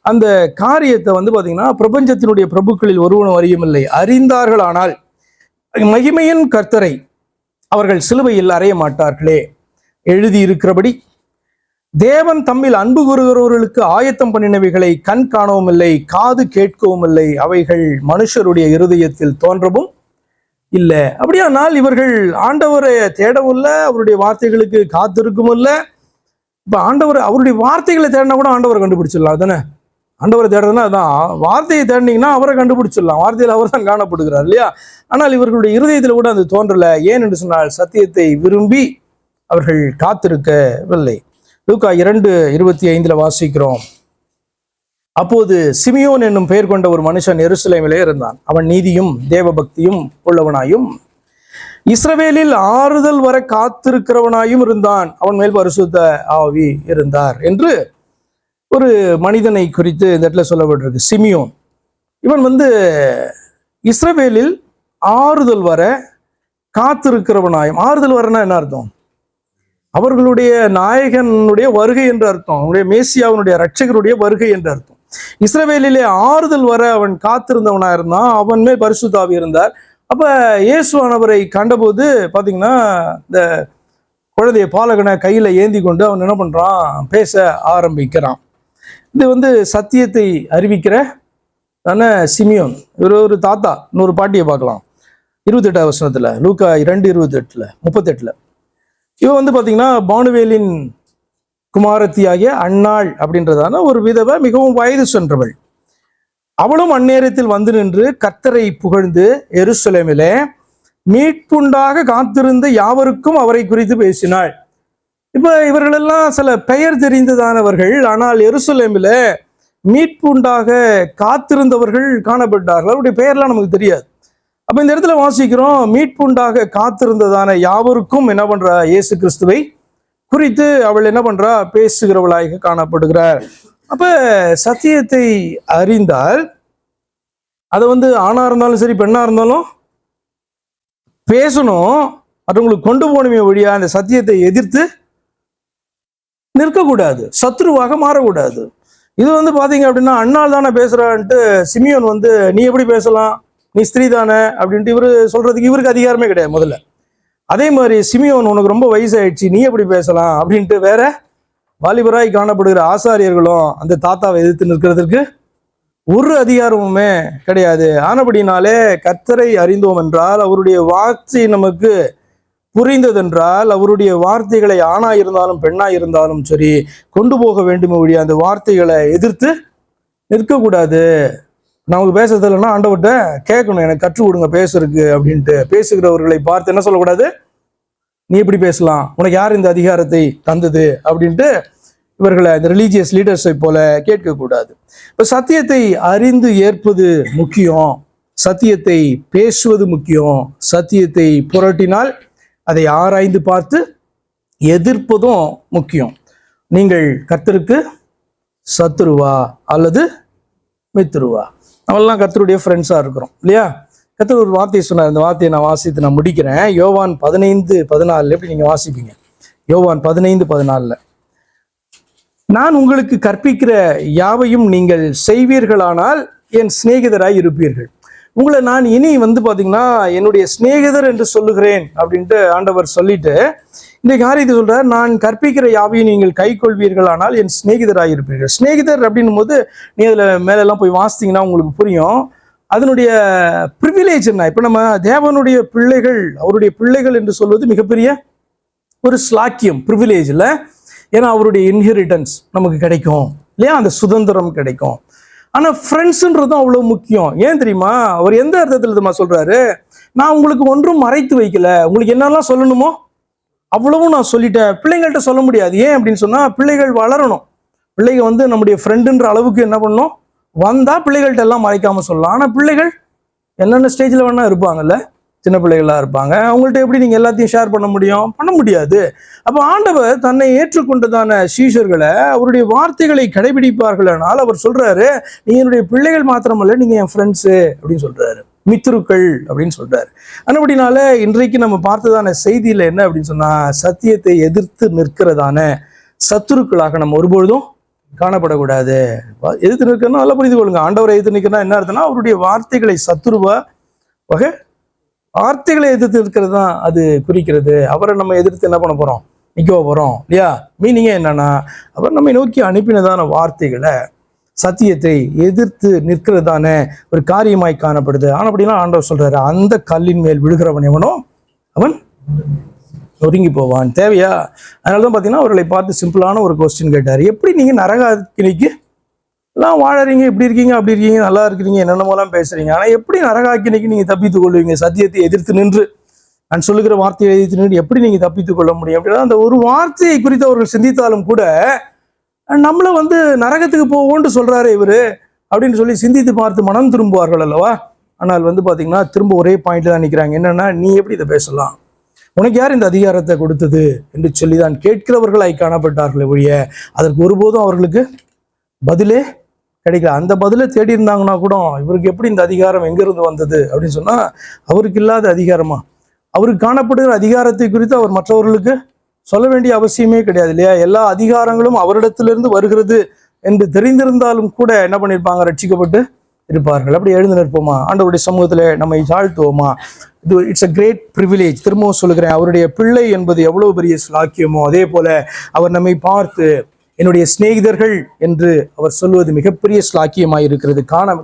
அந்த காரியத்தை வந்து பார்த்தீங்கன்னா பிரபஞ்சத்தினுடைய பிரபுக்களில் ஒருவனும் அறியவில்லை. அறிந்தார்கள், ஆனால் மகிமையின் கர்த்தரை அவர்கள் சிலுவையில் அறைய மாட்டார்களே. எழுதி இருக்கிறபடி தேவன் தம்மில் அன்பு கூறுகிறவர்களுக்கு ஆயத்தம் பண்ணினவைகளை கண் காணவும் இல்லை, காது கேட்கவும் இல்லை, அவைகள் மனுஷருடைய இருதயத்தில் தோன்றவும் இல்லை. அப்படியானால் இவர்கள் ஆண்டவரை தேடவும் இல்லை, அவருடைய வார்த்தைகளுக்கு காத்திருக்கவும் இல்லை. இப்போ ஆண்டவர் அவருடைய வார்த்தைகளை தேடினா கூட ஆண்டவரை கண்டுபிடிச்சிடலாம் தானே. ஆண்டவரை தேடுறதுன்னா அதான், வார்த்தையை தேடினீங்கன்னா அவரை கண்டுபிடிச்சிடலாம், வார்த்தையில் அவர் தான் காணப்படுகிறார் இல்லையா. ஆனால் இவர்களுடைய இருதயத்தில் கூட அது தோன்றலை. ஏன் என்று சொன்னால் சத்தியத்தை விரும்பி அவர்கள் காத்திருக்கவில்லை. லூக்கா 2:25 வாசிக்கிறோம். அப்போது சிமியோன் என்னும் பெயர் கொண்ட ஒரு மனுஷன் எருசலேமிலே இருந்தான். அவன் நீதியும் தேவபக்தியும் உள்ளவனாயும் இஸ்ரவேலில் ஆறுதல் வர காத்திருக்கிறவனாயும் இருந்தான். அவன் மேல் பரிசுத்த ஆவி இருந்தார் என்று ஒரு மனிதனை குறித்து இந்த இடத்துல சொல்லப்பட்டிருக்கு. சிமியோன் இவன் வந்து இஸ்ரவேலில் ஆறுதல் வர காத்திருக்கிறவனாயும், ஆறுதல் வரனா என்ன அர்த்தம், அவர்களுடைய நாயகனுடைய வருகை என்று அர்த்தம், அவனுடைய மேசியாவுடைய இரட்சகருடைய வருகை என்று அர்த்தம். இஸ்ரவேலிலே ஆறுதல் வர அவன் காத்திருந்தவனா இருந்தான், அவன் மேல் பரிசுத்த ஆவி இருந்தார். அப்ப இயேசுவானவரை கண்டபோது பாத்தீங்கன்னா இந்த குழந்தைய பாலகனை கையில ஏந்தி கொண்டு அவன் என்ன பண்றான், பேச ஆரம்பிக்கிறான். இது வந்து சத்தியத்தை அறிவிக்கிற தானே சிமியோன். இவர் ஒரு தாத்தா. இன்னொரு பாட்டியை பார்க்கலாம் 28ஆம் வசனத்துல, லூக்கா 2:28-38. இவன் வந்து பார்த்தீங்கன்னா பானுவேலின் குமாரத்தியாகிய அன்னாள் அப்படின்றதான ஒரு விதவை, மிகவும் வயது சென்றவள். அவளும் அந்நேரத்தில் வந்து நின்று கர்த்தரை புகழ்ந்து எருசலேமிலே மீட்புண்டாக காத்திருந்த யாவருக்கும் அவரை குறித்து பேசினாள். இப்ப இவர்களெல்லாம் சில பெயர் தெரிந்ததானவர்கள், ஆனால் எருசலேமில மீட்புண்டாக காத்திருந்தவர்கள் காணப்பட்டார்கள். அவருடைய பெயர்லாம் நமக்கு தெரியாது. அப்ப இந்த இடத்துல வாசிக்கிறோம், மீட்புண்டாக காத்திருந்ததான யாவருக்கும் என்ன பண்றா, இயேசு கிறிஸ்துவை குறித்து அவள் என்ன பண்றா, பேசுகிறவளாக காணப்படுகிறார். அப்ப சத்தியத்தை அறிந்தால் அதை வந்து ஆணா இருந்தாலும் சரி பெண்ணா இருந்தாலும் பேசணும், மற்றவங்களுக்கு கொண்டு போகணுமே வழியா அந்த சத்தியத்தை எதிர்த்து நிற்கக்கூடாது, சத்ருவாக மாறக்கூடாது. இது வந்து பாத்தீங்க அப்படின்னா அண்ணால் தானே பேசுறான்ட்டு சிமியோன் வந்து நீ எப்படி பேசலாம், நீ ஸ்திரீ தானே அப்படின்ட்டு இவரு சொல்றதுக்கு இவருக்கு அதிகாரமே கிடையாது முதல்ல. அதே மாதிரி சிமியோன் உனக்கு ரொம்ப வயசாயிடுச்சு, நீ எப்படி பேசலாம் அப்படின்ட்டு வேற வாலிபராய் காணப்படுகிற ஆசாரியர்களும் அந்த தாத்தாவை எதிர்த்து நிற்கிறதுக்கு ஒரு அதிகாரமுமே கிடையாது. ஆனபடினாலே கர்த்தரை அறிந்தோம் என்றால், அவருடைய வார்த்தை நமக்கு புரிந்ததென்றால், அவருடைய வார்த்தைகளை ஆணா இருந்தாலும் பெண்ணா இருந்தாலும் சரி கொண்டு போக வேண்டும் ஒழிய அந்த வார்த்தைகளை எதிர்த்து நிற்கக்கூடாது. நமக்கு பேச தெரியலன்னா ஆண்டவர்கிட்ட கேட்கணும், எனக்கு கற்றுக் கொடுங்க பேசுறதுக்கு அப்படின்ட்டு. பேசுகிறவர்களை பார்த்து என்ன சொல்லக்கூடாது, நீ எப்படி பேசலாம், உனக்கு யார் இந்த அதிகாரத்தை தந்தது அப்படின்ட்டு இவர்களை இந்த ரிலீஜியஸ் லீடர்ஸை போல கேட்கக்கூடாது. இப்போ சத்தியத்தை அறிந்து ஏற்பது முக்கியம், சத்தியத்தை பேசுவது முக்கியம், சத்தியத்தை புரட்டினால் அதை ஆராய்ந்து பார்த்து எதிர்ப்பதும் முக்கியம். நீங்கள் கர்த்தருக்கு சத்துருவா அல்லது மித்துருவா? நம்மளாம் கர்த்தருடைய ஃப்ரெண்ட்ஸாக இருக்கிறோம் இல்லையா? கர்த்தர் ஒரு வார்த்தையை சொன்னார், இந்த வார்த்தையை நான் வாசித்து நான் முடிக்கிறேன். யோவான் 15:14 எப்படி நீங்கள் வாசிப்பீங்க? யோவான் 15:14, நான் உங்களுக்கு கற்பிக்கிற யாவையும் நீங்கள் செய்வீர்களானால் என் சிநேகிதராய் இருப்பீர்கள். உங்களை நான் இனி பார்த்தீங்கன்னா என்னுடைய சிநேகிதர் என்று சொல்லுகிறேன் அப்படின்ட்டு ஆண்டவர் சொல்லிட்டு இந்த காரியத்தை சொல்றார், நான் கற்பிக்கிற யாவையும் நீங்கள் கை கொள்வீர்களானால் என் சிநேகிதராக இருப்பீர்கள். சிநேகிதர் அப்படின்னும் போது நீ அதில் மேலெல்லாம் போய் வாசித்தீங்கன்னா உங்களுக்கு புரியும் அதனுடைய ப்ரிவிலேஜ் என்ன. இப்போ நம்ம தேவனுடைய பிள்ளைகள், அவருடைய பிள்ளைகள் என்று சொல்வது மிகப்பெரிய ஒரு ஸ்லாக்கியம், ப்ரிவிலேஜ் இல்லை. ஏன்னா அவருடைய இன்ஹெரிட்டன்ஸ் நமக்கு கிடைக்கும் இல்லையா, அந்த சுதந்திரம் கிடைக்கும். ஆனால் ஃப்ரெண்ட்ஸுன்றதும் அவ்வளோ முக்கியம். ஏன் தெரியுமா? அவர் எந்த அர்த்தத்தில் தெரியுமா சொல்றாரு, நான் உங்களுக்கு ஒன்றும் மறைத்து வைக்கல, உங்களுக்கு என்னெல்லாம் சொல்லணுமோ அவ்வளவும் நான் சொல்லிட்டேன். பிள்ளைங்கள்ட்ட சொல்ல முடியாது. ஏன் அப்படின்னு சொன்னா, பிள்ளைகள் வளரணும். பிள்ளைங்க நம்முடைய ஃப்ரெண்டுன்ற அளவுக்கு என்ன பண்ணணும், வந்தா பிள்ளைகள்ட்ட எல்லாம் மறைக்காம சொல்லலாம். ஆனால் பிள்ளைகள் என்னென்ன ஸ்டேஜில் வேணா இருப்பாங்கல்ல, சின்ன பிள்ளைகளாக இருப்பாங்க, அவங்கள்ட்ட எப்படி நீங்கள் எல்லாத்தையும் ஷேர் பண்ண முடியும்? பண்ண முடியாது. அப்போ ஆண்டவர் தன்னை ஏற்றுக்கொண்டதான சீஷர்களை அவருடைய வார்த்தைகளை கடைபிடிப்பார்களானால் அவர் சொல்றாரு, நீ என்னுடைய பிள்ளைகள் மாத்திரமல்ல, நீங்க என் ஃப்ரெண்ட்ஸு அப்படின்னு சொல்றாரு, மித்ருக்கள் அப்படின்னு சொல்றாரு. அப்படினால இன்றைக்கு நம்ம பார்த்ததான செய்தியில என்ன அப்படின்னு சொன்னா, சத்தியத்தை எதிர்த்து நிற்கிறதான சத்துருக்களாக நம்ம ஒருபொழுதும் காணப்படக்கூடாது. எதிர்த்து நிற்கணும் நல்லா புரிந்து கொள்ளுங்க. ஆண்டவரை எதிர்த்து நிற்கணும் என்ன அர்த்தம்னா, அவருடைய வார்த்தைகளை சத்துருவா வகை வார்த்தைகளை எதிர்த்து இருக்கிறது தான் அது குறிக்கிறது. அவரை நம்ம எதிர்த்து என்ன பண்ண போறோம், நிற்க போறோம் இல்லையா? மீனிங்கே என்னன்னா, அவர் நம்மை நோக்கி அனுப்பினதான வார்த்தைகளை சத்தியத்தை எதிர்த்து நிற்கிறதான ஒரு காரியமாய் காணப்படுது. ஆனால் அப்படின்னா ஆண்டவர் சொல்றாரு, அந்த கல்லின் மேல் விழுகிறவன் எவனோ அவன் நொறுங்கி போவான். தேவையா? அதனாலதான் பார்த்தீங்கன்னா அவர்களை பார்த்து சிம்பிளான ஒரு கொஸ்டின் கேட்டார், எப்படி நீங்க நரகாக்கினிக்கு எல்லாம் வாழறீங்க, இப்படி இருக்கீங்க அப்படி இருக்கீங்க நல்லா இருக்கிறீங்க என்னென்னமோலாம் பேசுறீங்க, ஆனால் எப்படி நரகாக்கினிக்கு நீங்க தப்பித்துக் கொள்வீங்க? சத்தியத்தை எதிர்த்து நின்று, நான் சொல்லுகிற வார்த்தையை எதிர்த்து நின்று எப்படி நீங்க தப்பித்துக் கொள்ள முடியும்? அப்படின்னா அந்த ஒரு வார்த்தையை குறித்து அவர்கள் சிந்தித்தாலும் கூட நம்மள நரகத்துக்கு போவோன்னு சொல்றாரு இவரு அப்படின்னு சொல்லி சிந்தித்து பார்த்து மனம் திரும்புவார்கள் அல்லவா? ஆனால் பார்த்தீங்கன்னா திரும்ப ஒரே பாயிண்ட்ல தான் நிற்கிறாங்க. என்னன்னா, நீ எப்படி இதை பேசலாம், உனக்கு யார் இந்த அதிகாரத்தை கொடுத்தது என்று சொல்லி தான் கேட்கிறவர்களாய் காணப்பட்டார்களே ஒழிய அதற்கு ஒருபோதும் அவர்களுக்கு பதிலே கிடைக்கல. அந்த பதிலை தேடி இருந்தாங்கன்னா கூட இவருக்கு எப்படி இந்த அதிகாரம் எங்கிருந்து வந்தது அப்படின்னு சொன்னா, அவருக்கு இல்லாத அதிகாரமா? அவருக்கு காணப்படுகிற அதிகாரத்தை குறித்து அவர் மற்றவர்களுக்கு சொல்ல வேண்டிய அவசியமே கிடையாது இல்லையா? எல்லா அதிகாரங்களும் அவரிடத்திலிருந்து வருகிறது என்று தெரிந்திருந்தாலும் கூட என்ன பண்ணியிருப்பாங்க, ரட்சிக்கப்பட்டு இருப்பார்கள். அப்படி எழுந்து நிற்போமா? ஆண்டவருடைய சமூகத்துல நம்மை தாழ்த்துவோமா? இது இட்ஸ் அ கிரேட் ப்ரிவிலேஜ். திரும்பவும் சொல்லுகிறேன், அவருடைய பிள்ளை என்பது எவ்வளவு பெரிய ஸ்லாக்கியமோ அதே போல அவர் நம்மை பார்த்து என்னுடைய சிநேகிதர்கள் என்று அவர் சொல்வது மிகப்பெரிய ஸ்லாக்கியமாய் இருக்கிறது.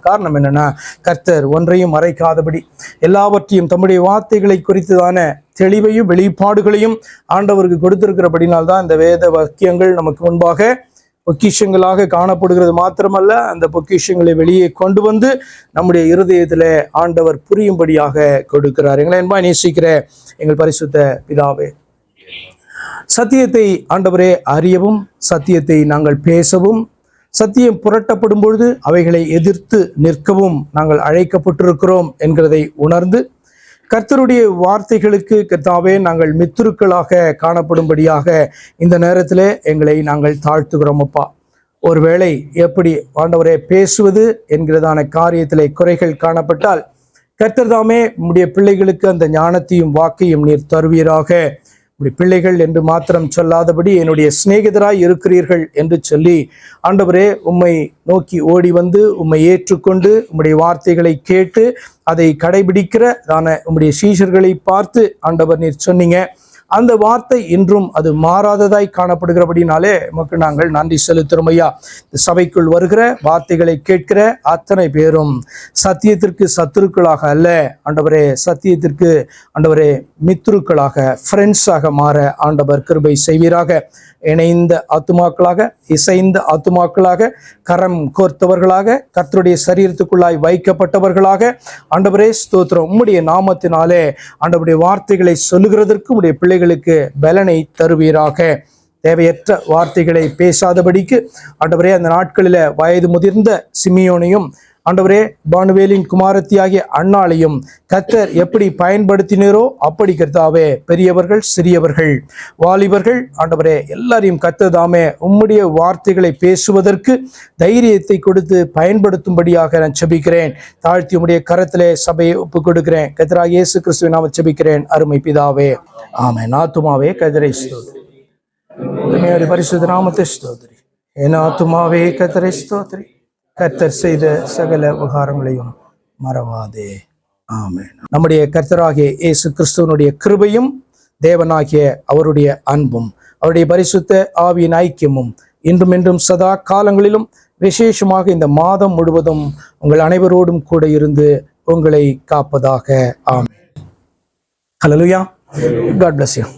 காரணம் என்னன்னா, கர்த்தர் ஒன்றையும் மறைக்காதபடி எல்லாவற்றையும் தம்முடைய வார்த்தைகளை குறித்ததான தெளிவையும் வெளிப்பாடுகளையும் ஆண்டவருக்கு கொடுத்திருக்கிறபடினால்தான் இந்த வேத வாக்கியங்கள் நமக்கு முன்பாக பொக்கிஷங்களாக காணப்படுகிறது. மாத்திரமல்ல, அந்த பொக்கிஷங்களை வெளியே கொண்டு வந்து நம்முடைய இருதயத்திலே ஆண்டவர் புரியும்படியாக கொடுக்கிறார். எங்களை அன்பாய் நேசிக்கிற எங்கள் பரிசுத்த பிதாவே, சத்தியத்தை ஆண்டவரே அறியவும், சத்தியத்தை நாங்கள் பேசவும், சத்தியம் புரட்டப்படும் பொழுது அவைகளை எதிர்த்து நிற்கவும் நாங்கள் அழைக்கப்பட்டிருக்கிறோம் என்கிறதை உணர்ந்து, கர்த்தருடைய வார்த்தைகளுக்கு கர்த்தாவே நாங்கள் மித்துருக்களாக காணப்படும்படியாக இந்த நேரத்திலே எங்களை நாங்கள் தாழ்த்துகிறோம் அப்பா. ஒருவேளை எப்படி ஆண்டவரே பேசுவது என்கிறதான காரியத்திலே குறைகள் காணப்பட்டால், கர்த்தர் தாமே உம்முடைய பிள்ளைகளுக்கு அந்த ஞானத்தையும் வாக்கையும் நீர் தருவீராக. பிள்ளைகள் என்று மாத்திரம் சொல்லாதபடி என்னுடைய சிநேகிதராய் இருக்கிறீர்கள் என்று சொல்லி ஆண்டவரே உம்மை நோக்கி ஓடி வந்து உம்மை ஏற்றுக்கொண்டு உம்முடைய வார்த்தைகளை கேட்டு அதை கடைபிடிக்கிற உம்முடைய சீஷர்களை பார்த்து ஆண்டவர் நீர் சொன்னீங்க, அந்த வார்த்தை இன்றும் அது மாறாததாய் காணப்படுகிறபடினாலே நமக்கு நாங்கள் நன்றி செலுத்துறோம் ஐயா. சபைக்குள் வருகிற வார்த்தைகளை கேட்கிற அத்தனை பேரும் சத்தியத்திற்கு சத்துருக்களாக அல்ல ஆண்டவரே, சத்தியத்திற்கு ஆண்டவரே மித்ருக்களாக, ஃப்ரெண்ட்ஸாக மாற ஆண்டவர் கிருபை செய்வீராக. இணைந்த ஆத்துமாக்களாக, இசைந்த ஆத்துமாக்களாக, கரம் கோர்த்தவர்களாக, கர்த்தருடைய சரீரத்துக்குள்ளாய் வைக்கப்பட்டவர்களாக ஆண்டவரே ஸ்தோத்திரம். உம்முடைய நாமத்தினாலே ஆண்டவருடைய வார்த்தைகளை சொல்லுகிறதற்கு உம்முடைய பிள்ளைகளுக்கு பலனை தருவீராக. தேவையற்ற வார்த்தைகளை பேசாதபடிக்கு ஆண்டவரே அந்த நாட்களில் வயது முதிர்ந்த சிமியோனையும் ஆண்டவரே பானுவேலின் குமாரத்தியாகிய அன்னாளையும் கர்த்தர் எப்படி பயன்படுத்தினரோ அப்படி கர்த்தாவே பெரியவர்கள், சிறியவர்கள், வாலிபர்கள் ஆண்டவரே எல்லாரையும் கர்த்தர் தாமே உம்முடைய வார்த்தைகளை பேசுவதற்கு தைரியத்தை கொடுத்து பயன்படுத்தும்படியாக நான் செபிக்கிறேன். தாழ்த்தி உம்முடைய கரத்திலே சபையை ஒப்புக் கொடுக்கிறேன். கர்த்தராகிய இயேசு கிறிஸ்துவின் நாமத்தில் செபிக்கிறேன் அருமை பிதாவே, ஆமென். ஆத்துமாவே கர்த்தரை ஸ்தோத்திரி, உம்முடைய பரிசுத்த நாமத்தை ஸ்தோத்திரி. என் ஆத்துமாவே கர்த்தரை ஸ்தோத்திரி, கர்த்தர் செய்த சகல உபகாரங்களையும் மறவாதே. ஆமென். நம்முடைய கர்த்தராகிய இயேசு கிறிஸ்துவனுடைய கிருபையும் தேவனாகிய அவருடைய அன்பும் அவருடைய பரிசுத்த ஆவியின் ஐக்கியமும் இன்றும் என்றும் சதா காலங்களிலும் விசேஷமாக இந்த மாதம் முழுவதும் உங்கள் அனைவரோடும் கூட இருந்து உங்களை காப்பதாக. ஆமென். ஹல்லேலூயா. God bless you.